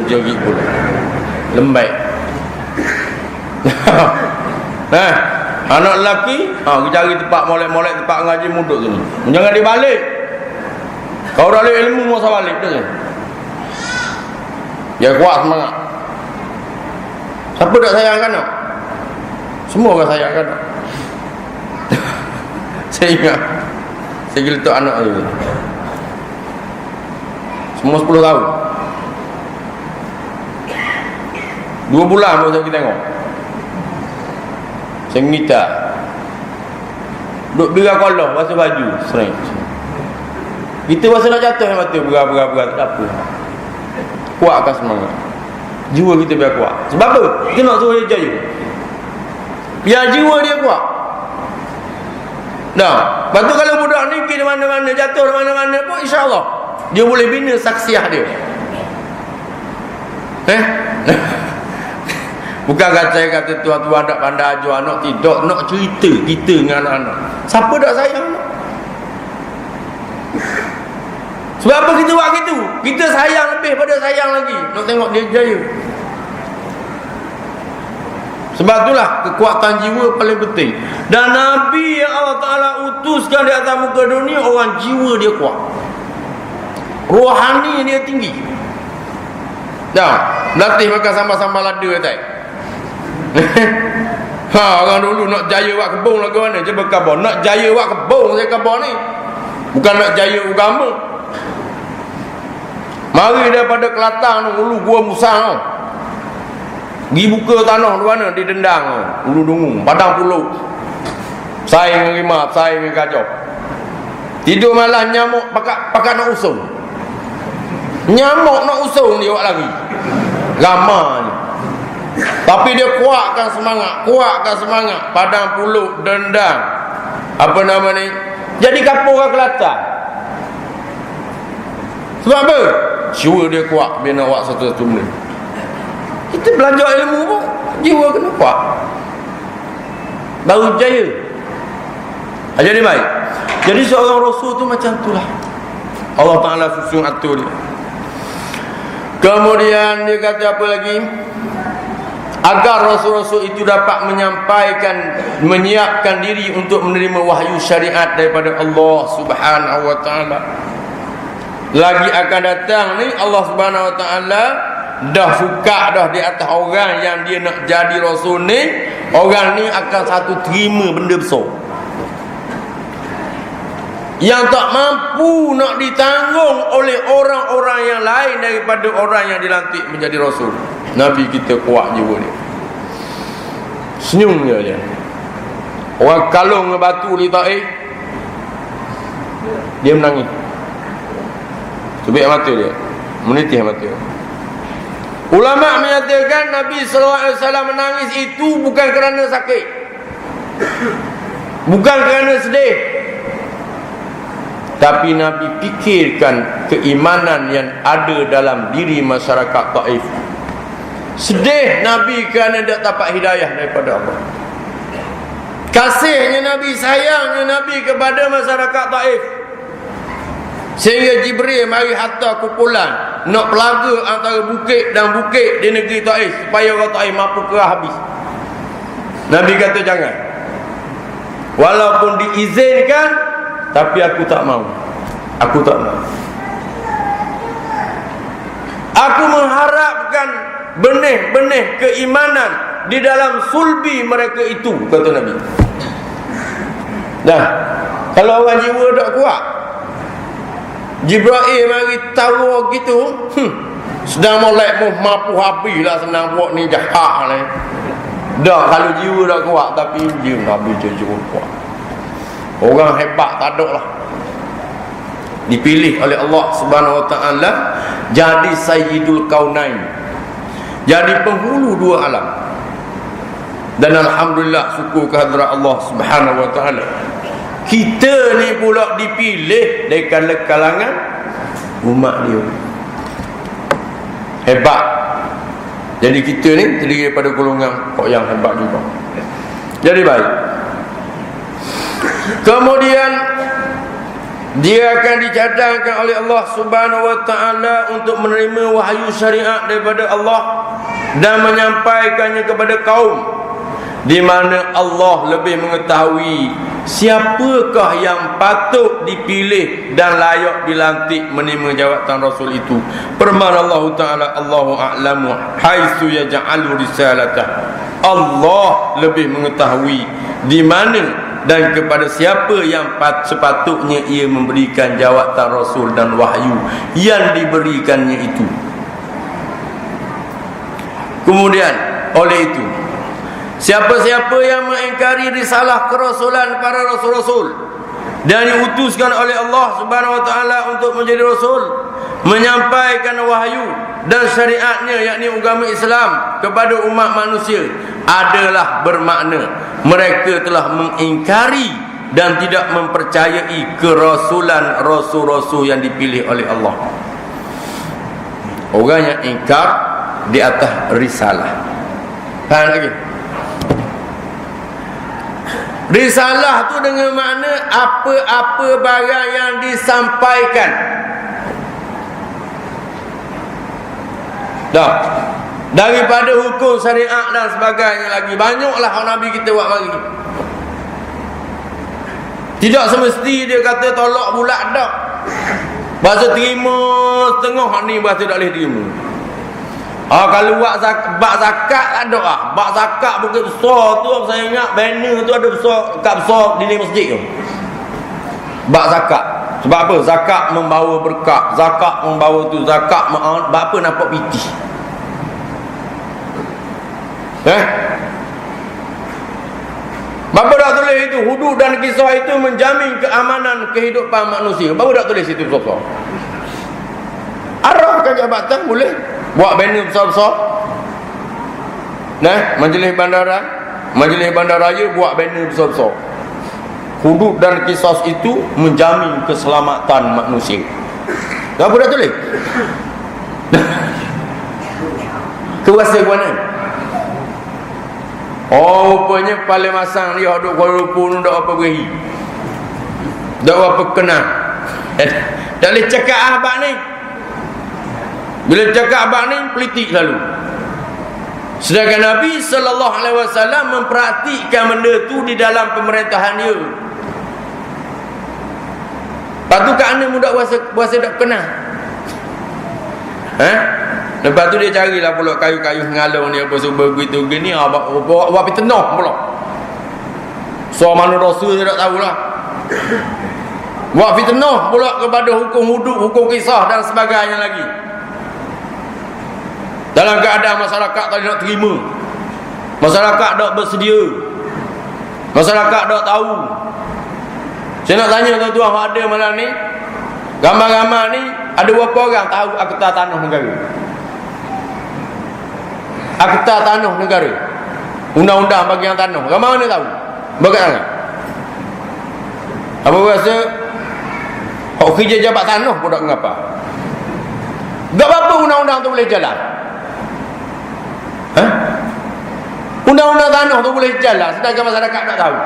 Jerit pula. Lembek. Anak lelaki kita cari tempat molek-molek, tempat ngaji muduk sini. Jangan dia balik. Kau dah ada ilmu masa balik tu kan. Dia kuat semangat. Siapa tak sayang anak? Semua orang sayang anak. Saya ingat saya geletak anak tu, semua 10 tahun, 2 bulan baru saya pergi tengok. Saya ngita duduk bira kolah, basuh baju sering. Kita rasa nak jatuh yang mata, berat tak apa. Kuatkan semangat, jiwa kita biar kuat. Sebab apa? Kita nak suruh dia jaya, biar jiwa dia kuat. Dah, lepas tu kalau budak ni pergi mana-mana, jatuh mana-mana pun, insya-Allah dia boleh bina saksiah dia. Bukan kata tuan-tuan tak pandai ajar anak, tidak, nak cerita kita dengan anak-anak. Siapa tak sayang anak? Sebab apa kita buat gitu? Kita sayang lebih pada sayang lagi, nak tengok dia jaya. Sebab itulah kekuatan jiwa paling penting. Dan Nabi yang Allah Ta'ala utuskan di atas muka dunia, orang jiwa dia kuat, rohani dia tinggi. Latih makan sambal-sambal lada tak? Orang dulu nak jaya buat kebun lah ke mana? Cuba khabar nak jaya buat kebun saya khabar ni, bukan nak jaya agama. Mari daripada Kelantan tu, Ulu Gua Musang tu, pergi buka tanah di mana? Di Dendang tu, Ulu Dungu, Padang Pulau. Saing dengan rimap, saing dengan kacau. Tidur malam nyamuk pakat nak usung. Nyamuk nak usung dia buat lagi. Ramanya. Tapi dia kuatkan semangat. Padang Pulau, Dendang, apa nama ni, jadi kapur orang Kelantan. Sebab apa? Jiwa dia kuat, dia nak buat satu-satu benda. Kita belajar ilmu pun jiwa kena kuat, baru jaya. Jadi baik. Jadi seorang Rasul tu macam itulah, Allah Ta'ala susun atur dia. Kemudian dia kata apa lagi? Agar Rasul-Rasul itu dapat menyiapkan diri untuk menerima wahyu syariat daripada Allah Subhanahu wa Ta'ala. Lagi akan datang ni, Allah Subhanahu wa Ta'ala dah suka dah di atas orang yang dia nak jadi Rasul ni. Orang ni akan satu terima benda besar yang tak mampu nak ditanggung oleh orang-orang yang lain daripada orang yang dilantik menjadi Rasul. Nabi kita kuat jiwa dia, senyum dia. Orang kalung dengan batu di Taif, dia menangis, sebab mata dia menitih mata. Ulama menyatakan Nabi SAW menangis itu bukan kerana sakit, bukan kerana sedih, tapi Nabi fikirkan keimanan yang ada dalam diri masyarakat Taif. Sedih Nabi kerana tak dapat hidayah daripada Allah. Kasihnya Nabi, sayangnya Nabi kepada masyarakat Taif, sehingga Jibril mari hantar kumpulan nak pelaga antara bukit dan bukit di negeri Taif supaya orang Taif mampu kerah habis. Nabi kata jangan, walaupun diizinkan, tapi aku tak mau. Aku mengharapkan benih-benih keimanan di dalam sulbi mereka itu, kata Nabi. Nah, kalau orang jiwa tak kuat, Jibril mari tahu gitu, sedang molek mampu habis lah, senang buat ni jahat lah. Dah kalau jiwa tak kuat, tapi jiwa Nabi jiwa kuat. Orang hebat tak ada lah, dipilih oleh Allah Subhanahu wa Ta'ala jadi Sayyidul Kaunain, jadi penghulu dua alam. Dan alhamdulillah, syukur kehadrat Allah Subhanahu wa Ta'ala, kita ni pula dipilih dari kalangan umat dia. Hebat. Jadi kita ni terdiri daripada golongan kok yang hebat juga. Jadi baik. Kemudian dia akan dicadangkan oleh Allah Subhanahu wa Ta'ala untuk menerima wahyu syariat daripada Allah dan menyampaikannya kepada kaum di mana Allah lebih mengetahui siapakah yang patut dipilih dan layak dilantik menerima jawatan Rasul itu. Firman Allah Ta'ala, Allahu a'lamu haitsu yaj'alu risalatah. Allah lebih mengetahui di mana dan kepada siapa yang sepatutnya ia memberikan jawatan Rasul dan wahyu yang diberikannya itu. Kemudian oleh itu, siapa-siapa yang mengingkari risalah kerasulan para rasul-rasul dan diutuskan oleh Allah Subhanahu wa Ta'ala untuk menjadi rasul, menyampaikan wahyu dan syariatnya, yakni agama Islam, kepada umat manusia, adalah bermakna mereka telah mengingkari dan tidak mempercayai kerasulan rasul-rasul yang dipilih oleh Allah. Orang yang ingkar di atas risalah. Faham lagi? Risalah tu dengan makna apa-apa barang yang disampaikan. Dah, daripada hukum syariat dan sebagainya lagi. Banyaklah orang Nabi kita buat mari. Tidak semesti dia kata tolak bulat dak. Bahasa terima setengah ni bahasa tak boleh terima. Kalau buat zakat tak ada ah. Bak zakat bukan besar tu saya ingat banner tu ada besar kat besar dinding masjid tu. Bak zakat. Sebab apa? Zakat membawa berkah, zakat membawa tu, zakat apa nampak piti. Bapa dah tulis itu, hudud dan kisah itu menjamin keamanan kehidupan manusia. Baru dah tulis itu besar-besar. Arahkan jabatan boleh buat banner besar-besar. Majlis bandaraya buat banner besar-besar. Hudud dan kisah itu menjamin keselamatan manusia. Bapa dah tulis. Kuasa mana? Rupanya paling masang dia duduk Kuala Lumpur ni tak apa beri. Tak apa kenal. Tak boleh cakap abang ni. Bila cakap abang ni politik selalu. Sedangkan Nabi SAW memperhatikan benda tu di dalam pemerintahan dia. Lepas tu kat mana mudah puasa tak kenal. Lepas tu dia carilah pula kayu-kayu ngalung ni apa semua begitu gini buat fitnah pula. So mana rasul dia tak tahulah. Buat fitnah pula kepada hukum hudud, hukum kisah dan sebagainya lagi. Dalam keadaan masyarakat tak nak terima. Masyarakat tak bersedia. Masyarakat tak tahu. Saya nak tanya tuan-tuan ada malam ni, gambar-gambar ni ada berapa orang tahu Akta Tanah Negara? Akta Tanah Negara, undang-undang bahagian tanah. Ramai mana tahu? Berkat tangan. Apa rasa hak kerja jabat tanah pun tak mengapa. Tak apa undang-undang tu boleh jalan. Undang-undang tanah tu boleh jalan sedangkan masyarakat tak tahu.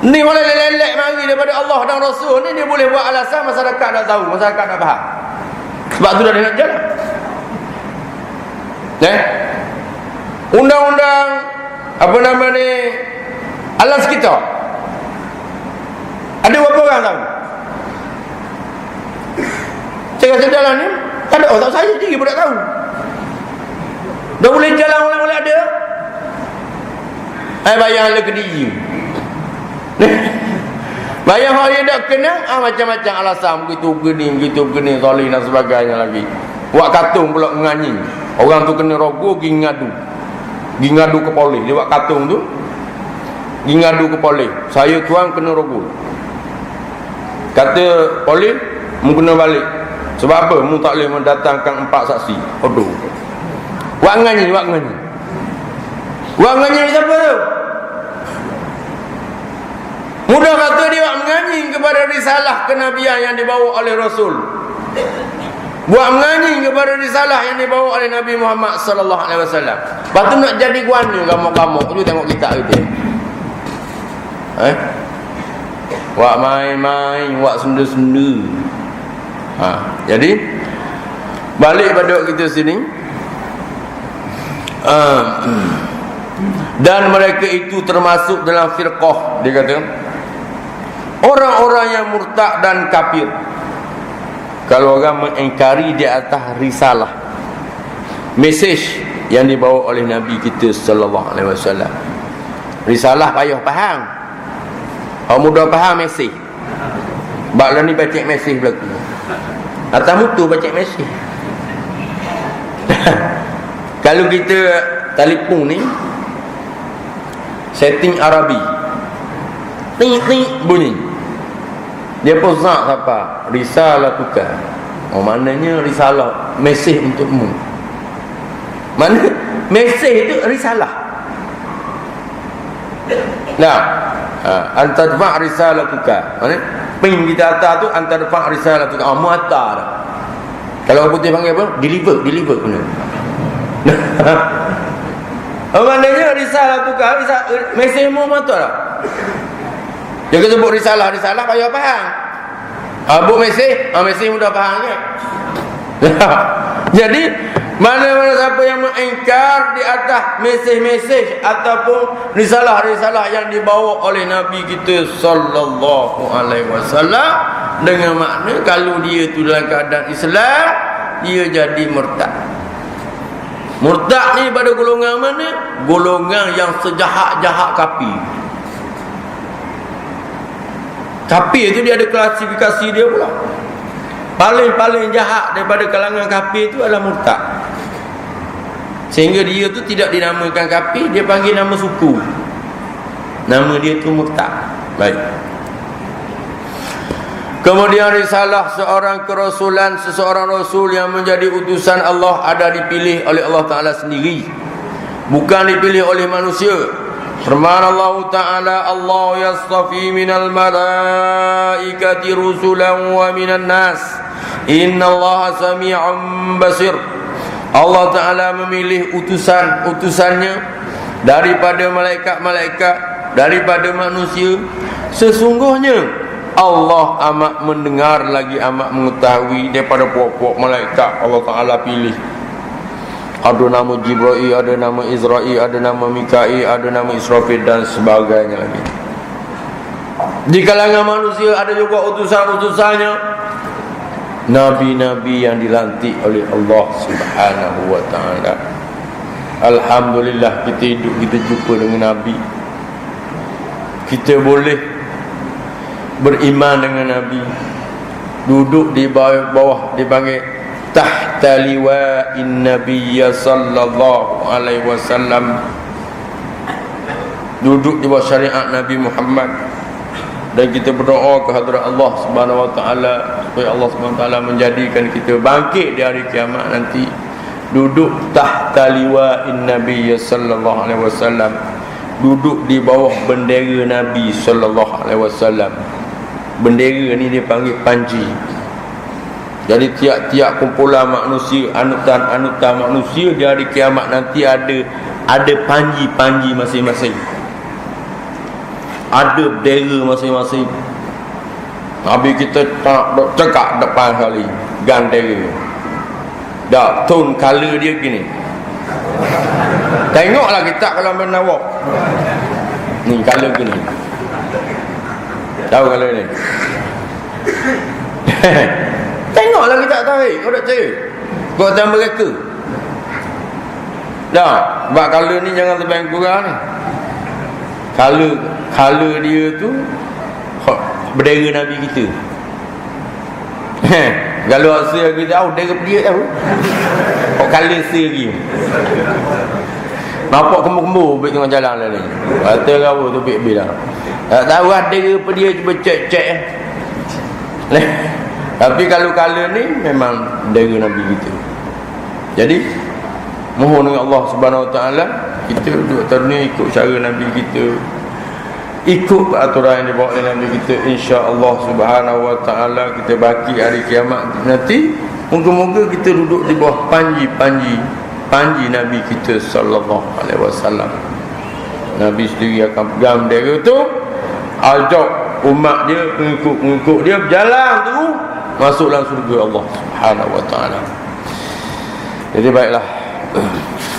Ni boleh lelek mari daripada Allah dan Rasul ni, dia boleh buat alasan masyarakat tak tahu, masyarakat tak faham. Sebab tu dah dia nak jalan. Undang-undang apa nama ni alam sekitar. Ada berapa orang tahu? Saya kata jalan ni tak ada orang tahu, saya sendiri pun tak tahu. Dah boleh jalan oleh ada. Bayang le Kediri. Bayang orang yang tak kenal macam-macam alasan begitu begini zalim dan sebagainya lagi. Buat katung pula menganyi. Orang tu kena rogo pergi ngadu ke polis. Dia buat katung tu pergi ngadu ke polis. Saya tuan kena rogo. Kata polis mu kena balik. Sebab apa? Mu tak boleh mendatangkan 4 saksi. Aduh. Buat menganyi. Buat menganyi siapa tu? Mudah kata dia buat menganyi kepada risalah kenabian yang dibawa oleh Rasul. Buat menganyi kepada risalah yang dibawa oleh Nabi Muhammad sallallahu alaihi wasallam. Lepas tu nak jadi guana kamu-kamu tu tengok kitab kita. Buat main-main, buat senda-senda. Jadi balik pada kita sini. Dan mereka itu termasuk dalam firqah, dia kata orang-orang yang murtad dan kafir kalau orang mengingkari di atas risalah, mesej yang dibawa oleh Nabi kita sallallahu alaihi wasallam. Risalah payah faham. Orang mudah faham mesej. Baklah ni baca mesej berlaku. Atas mutu baca mesej. Kalau kita telefon ni setting Arabi, ting bunyi, dia pun zat siapa? Risalah tukar. Maknanya risalah, mesej untukmu. Mana mesej itu risalah. Nah, antadfa risalah tukar. Mana ping kita atas tu antadfa risalah tukar. Muatar. Kalau putih panggil apa? Deliver benar. Maknanya risalah tukar, mesej mu betul lah. Dia kata sebut risalah payah faham. Buat mesej mudah faham ke? Jadi mana-mana siapa yang mengingkar di atas mesej-mesej ataupun risalah-risalah yang dibawa oleh Nabi kita sallallahu alaihi wasallam, dengan makna kalau dia tu dalam keadaan Islam, dia jadi murtad. Murtad ni pada golongan mana? Golongan yang sejahat-jahat kafir. Kafir tu dia ada klasifikasi dia pula. Paling-paling jahat daripada kalangan kafir itu adalah murtad. Sehingga dia tu tidak dinamakan kafir, dia panggil nama suku. Nama dia tu murtad. Baik. Kemudian risalah seorang kerasulan, seseorang rasul yang menjadi utusan Allah ada dipilih oleh Allah Ta'ala sendiri, bukan dipilih oleh manusia. Firman Allah Ta'ala, Allah yastafi minal malaikati rusulan wa minan nas, inna Allah sami'un basir. Allah Ta'ala memilih utusannya daripada malaikat-malaikat, daripada manusia. Sesungguhnya Allah amat mendengar lagi amat mengetahui daripada puak-puak malaikat Allah Ta'ala pilih. Ada nama Jibril, ada nama Israel, ada nama Mikail, ada nama Israfil dan sebagainya lagi. Di kalangan manusia ada juga utusan-utusannya, nabi-nabi yang dilantik oleh Allah Subhanahu wa Ta'ala. Alhamdulillah kita hidup, kita jumpa dengan Nabi. Kita boleh beriman dengan Nabi, duduk di bawah dipanggil tahta liwa'in nabiyya sallallahu alaihi wasallam, duduk di bawah syariat Nabi Muhammad. Dan kita berdoa ke hadirat Allah Subhanahu wa Ta'ala supaya Allah Subhanahu wa Ta'ala menjadikan kita bangkit di hari kiamat nanti, duduk tahta liwa'in nabiyya sallallahu alaihi wasallam, duduk di bawah bendera Nabi sallallahu alaihi wasallam. Bendera ni dia panggil panji. Jadi tiap-tiap kumpulan manusia, anutan-anutan manusia di hari kiamat nanti ada panji-panji masing-masing, ada bendera masing-masing. Nabi kita tak cekak depan kali gandera. Dak tone color dia gini. Tengoklah kita kalau menawak. Ni color gini. Tahu kalau ni. Tengoklah kita tak tahu. Kau tak tahu. Kau tak mereka. Dah, sebab color ni jangan terbayang kurang ni. Color dia tu bendera Nabi kita. Kalau aksa kita tahu, bendera dia tahu. Kau color sia lagi. Nampak kembu-kembu pergi tengah jalan lah ni. Kata kau tu pergi lah. Tak tahu ada apa dia, cuba cek-cek. Tapi kalau color ni memang bendera Nabi kita. Jadi mohon dengan Allah Subhanahu wa Ta'ala, kita duduk atas ni ikut cara Nabi kita, ikut peraturan yang dibawa oleh Nabi kita, insya-Allah Subhanahu wa Ta'ala kita baki hari kiamat nanti. Moga-moga kita duduk di bawah panji Nabi kita sallallahu alaihi wasallam. Nabi sendiri akan pegang bendera tu, ajak umat dia, pengikut dia berjalan tu masuk dalam surga Allah Subhanahu wa Ta'ala. Jadi baiklah,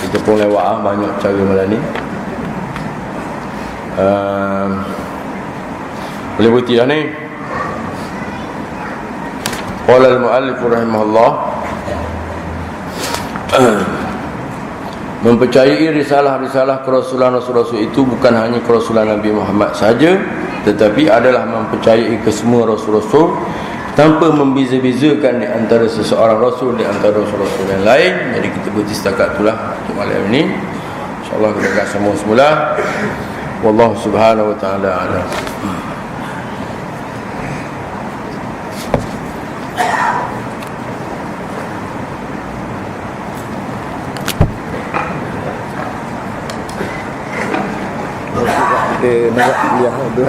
kita pun lewat banyak cara malam ni. Boleh berhenti dah ni. Qala al-mu'allif rahimahullah, mempercayai risalah-risalah kerasulan Rasul-Rasul itu bukan hanya kerasulan Nabi Muhammad saja, tetapi adalah mempercayai kesemua Rasul-Rasul tanpa membeza-bezakan di antara seseorang Rasul di antara Rasul-Rasul yang lain. Jadi kita berhenti setakat itulah untuk malam ini. InsyaAllah kita akan sambung semula. Wallahu subhanahu wa ta'ala a'lam. Nak lihat tu